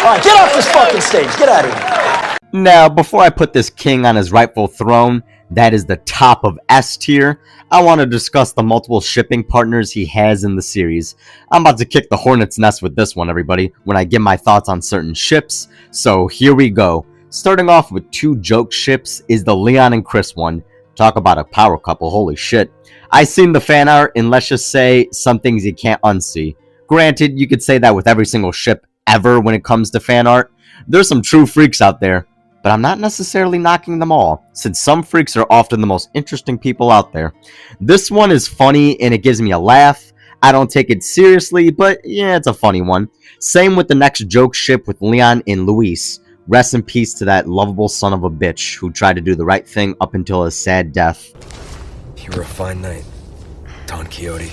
All right, get off this fucking stage. Get out of here. Now, before I put this king on his rightful throne, that is the top of S tier, I want to discuss the multiple shipping partners he has in the series. I'm about to kick the hornet's nest with this one, everybody, when I give my thoughts on certain ships, so here we go. Starting off with two joke ships is the Leon and Chris one. Talk about a power couple, holy shit. I seen the fan art, and let's just say some things you can't unsee. Granted, you could say that with every single ship ever when it comes to fan art. There's some true freaks out there, but I'm not necessarily knocking them all, since some freaks are often the most interesting people out there. This one is funny and it gives me a laugh. I don't take it seriously, but yeah, it's a funny one. Same with the next joke ship with Leon and Luis. Rest in peace to that lovable son of a bitch who tried to do the right thing up until his sad death. You were a fine knight, Don Quixote.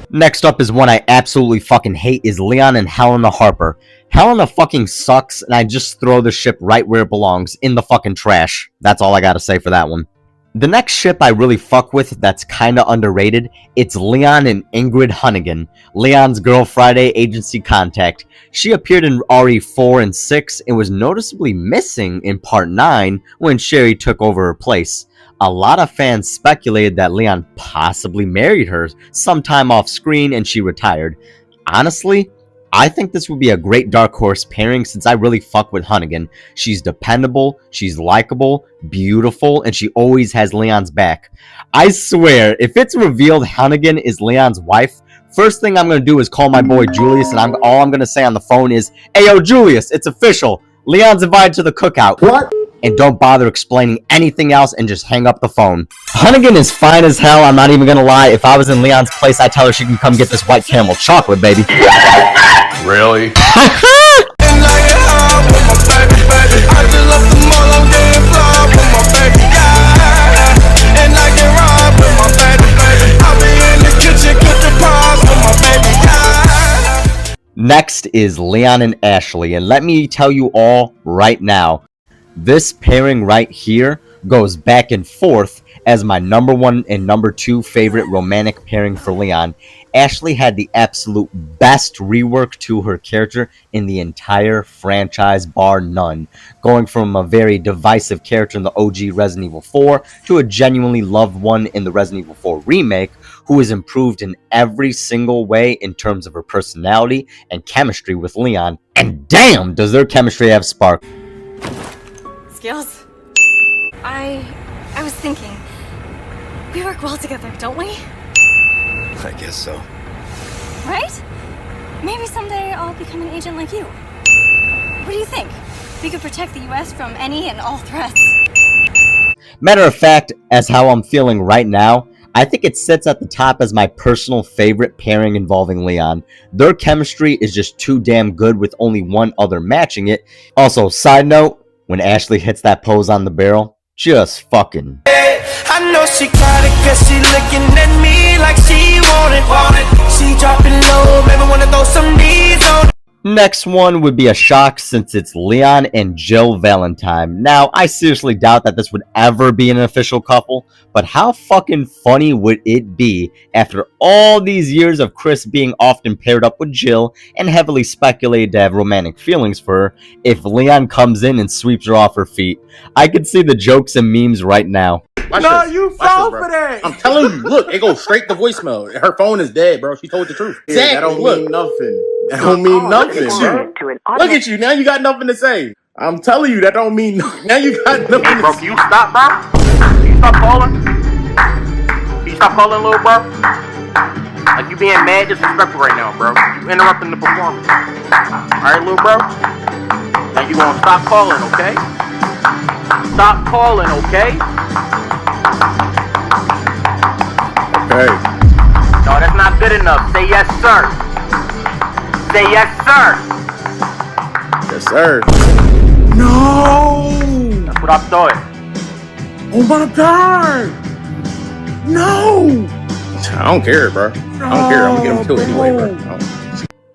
Next up is one I absolutely fucking hate is Leon and Helena Harper. Helena fucking sucks, and I just throw the ship right where it belongs, in the fucking trash. That's all I gotta say for that one. The next ship I really fuck with that's kinda underrated, it's Leon and Ingrid Hunnigan, Leon's Girl Friday agency contact. She appeared in RE4 and 6 and was noticeably missing in Part 9 when Sherry took over her place. A lot of fans speculated that Leon possibly married her sometime off screen and she retired. Honestly, I think this would be a great dark horse pairing since I really fuck with Hunnigan. She's dependable, she's likable, beautiful, and she always has Leon's back. I swear, if it's revealed Hunnigan is Leon's wife, first thing I'm gonna do is call my boy Julius, and all I'm gonna say on the phone is, "Ayo Julius, it's official. Leon's invited to the cookout." What? And don't bother explaining anything else and just hang up the phone. Hunnigan is fine as hell, I'm not even gonna lie. If I was in Leon's place, I'd tell her she can come get this white caramel chocolate, baby. Really? Next is Leon and Ashley, and let me tell you all right now, this pairing right here goes back and forth, As my number 1 and number 2 favorite romantic pairing for Leon, Ashley had the absolute best rework to her character in the entire franchise, bar none. Going from a very divisive character in the OG Resident Evil 4 to a genuinely loved one in the Resident Evil 4 remake, who is improved in every single way in terms of her personality and chemistry with Leon. And damn, does their chemistry have spark. Skills? I was thinking, we work well together, don't we? I guess so. Right? Maybe someday I'll become an agent like you. What do you think? We could protect the US from any and all threats. Matter of fact, as how I'm feeling right now, I think it sits at the top as my personal favorite pairing involving Leon. Their chemistry is just too damn good with only one other matching it. Also, side note, when Ashley hits that pose on the barrel, just fucking... I know she got it cause she looking at me like she want it. She dropping low, maybe wanna throw some knees on it. Next one would be a shock since it's Leon and Jill Valentine. Now, I seriously doubt that this would ever be an official couple, but how fucking funny would it be after all these years of Chris being often paired up with Jill and heavily speculated to have romantic feelings for her, if Leon comes in and sweeps her off her feet? I could see the jokes and memes right now. No, you fall for that. I'm telling you, look, it goes straight to voicemail. Her phone is dead, bro. She told the truth. Yeah, Exactly. that don't Look. mean nothing. That don't mean nothing, bro. Look at you. Now you got nothing to say. I'm telling you, that don't mean nothing. Now you got nothing to Bro, say. can you stop, bro? Can you stop calling? Can you stop calling, little bro? Like, you being mad disrespectful right now, bro. You interrupting the performance. Alright, little bro? Now you gonna stop calling, okay? Stop calling, okay? Okay. No, that's not good enough. Say yes, sir. Say yes, sir. Yes, sir. No. That's what I thought. Oh my God. No. I don't care, bro. I don't care. I'm gonna get him killed anyway, bro.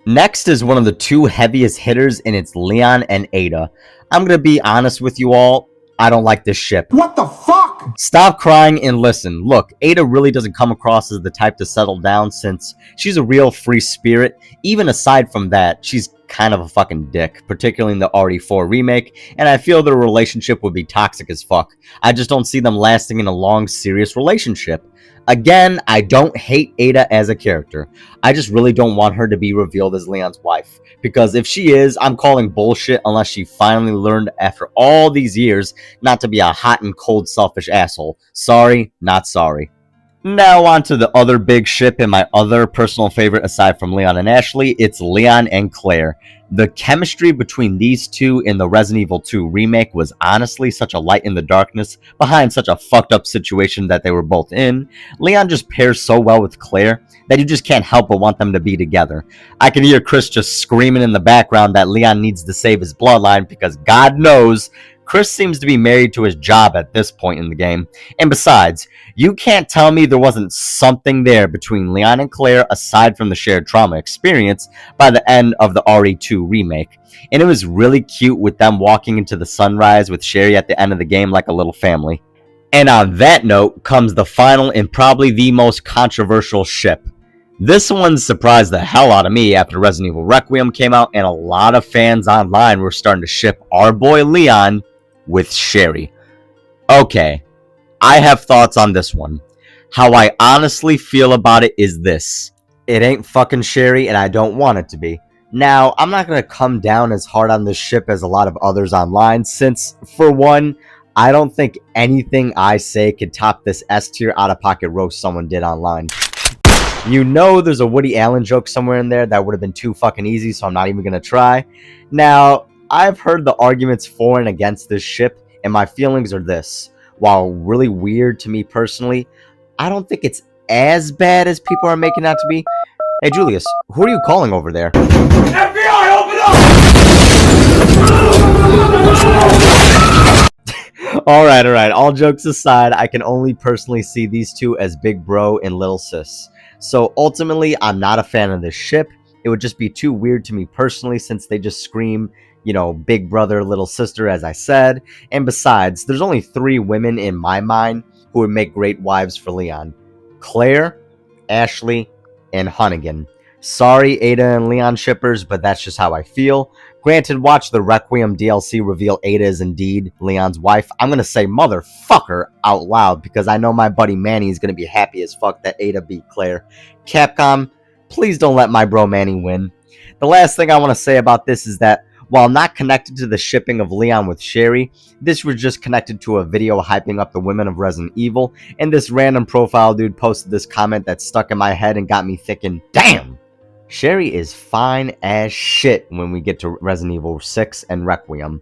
Next is one of the two heaviest hitters, and it's Leon and Ada. I'm gonna be honest with you all. I don't like this ship. What the fuck? Stop crying and listen. Look, Ada really doesn't come across as the type to settle down since she's a real free spirit. Even aside from that, she's kind of a fucking dick, particularly in the RE4 remake, and I feel their relationship would be toxic as fuck. I just don't see them lasting in a long, serious relationship. Again, I don't hate Ada as a character. I just really don't want her to be revealed as Leon's wife. Because if she is, I'm calling bullshit unless she finally learned after all these years not to be a hot and cold selfish asshole. Sorry, not sorry. Now on to the other big ship and my other personal favorite aside from Leon and Ashley, it's Leon and Claire. The chemistry between these two in the Resident Evil 2 remake was honestly such a light in the darkness behind such a fucked up situation that they were both in. Leon just pairs so well with Claire that you just can't help but want them to be together. I can hear Chris just screaming in the background that Leon needs to save his bloodline because God knows Chris seems to be married to his job at this point in the game. And besides, you can't tell me there wasn't something there between Leon and Claire aside from the shared trauma experience by the end of the RE2 remake. And it was really cute with them walking into the sunrise with Sherry at the end of the game like a little family. And on that note comes the final and probably the most controversial ship. This one surprised the hell out of me after Resident Evil Requiem came out, and a lot of fans online were starting to ship our boy Leon with Sherry. Okay, I have thoughts on this one. How I honestly feel about it is this. It ain't fucking Sherry, and I don't want it to be. Now, I'm not going to come down as hard on this ship as a lot of others online, since, for one, I don't think anything I say could top this S-tier out-of-pocket roast someone did online. You know there's a Woody Allen joke somewhere in there that would have been too fucking easy, so I'm not even going to try. Now, I've heard the arguments for and against this ship, and my feelings are this. While really weird to me personally, I don't think it's as bad as people are making out to be. Hey, Julius, who are you calling over there? FBI, open up! Alright, all jokes aside, I can only personally see these two as big bro and little sis. So ultimately, I'm not a fan of this ship. It would just be too weird to me personally since they just scream, you know, big brother, little sister, as I said. And besides, there's only 3 women in my mind who would make great wives for Leon. Claire, Ashley, and Hunnigan. Sorry, Ada and Leon shippers, but that's just how I feel. Granted, watch the Requiem DLC reveal Ada is indeed Leon's wife. I'm gonna say motherfucker out loud because I know my buddy Manny is gonna be happy as fuck that Ada beat Claire. Capcom, please don't let my bro Manny win. The last thing I want to say about this is that while not connected to the shipping of Leon with Sherry, this was just connected to a video hyping up the women of Resident Evil, and this random profile dude posted this comment that stuck in my head and got me thinking, damn! Sherry is fine as shit when we get to Resident Evil 6 and Requiem.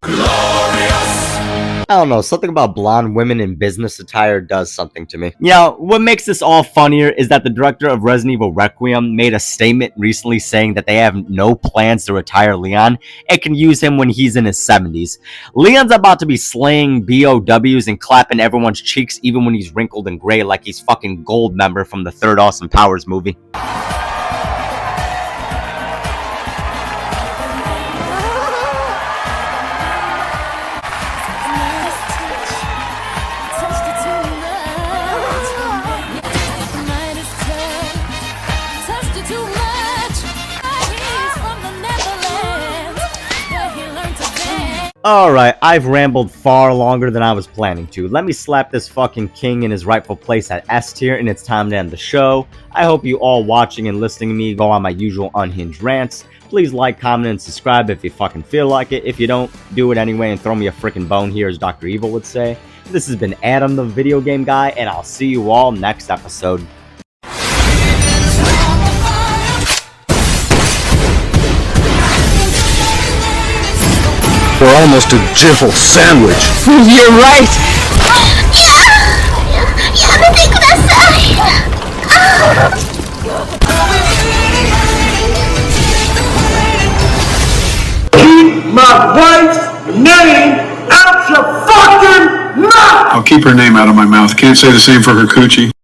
I don't know, something about blonde women in business attire does something to me. You know, what makes this all funnier is that the director of Resident Evil Requiem made a statement recently saying that they have no plans to retire Leon and can use him when he's in his 70s. Leon's about to be slaying BOWs and clapping everyone's cheeks even when he's wrinkled and gray like he's fucking Goldmember from the third Austin Powers movie. Alright, I've rambled far longer than I was planning to. Let me slap this fucking king in his rightful place at S tier, and it's time to end the show. I hope you all watching and listening to me go on my usual unhinged rants. Please like, comment, and subscribe if you fucking feel like it. If you don't, do it anyway and throw me a freaking bone here, as Dr. Evil would say. This has been Adam, the video game guy, and I'll see you all next episode. We're almost a gentle sandwich. You're right. Keep my wife's name out your fucking mouth! I'll keep her name out of my mouth. Can't say the same for her coochie.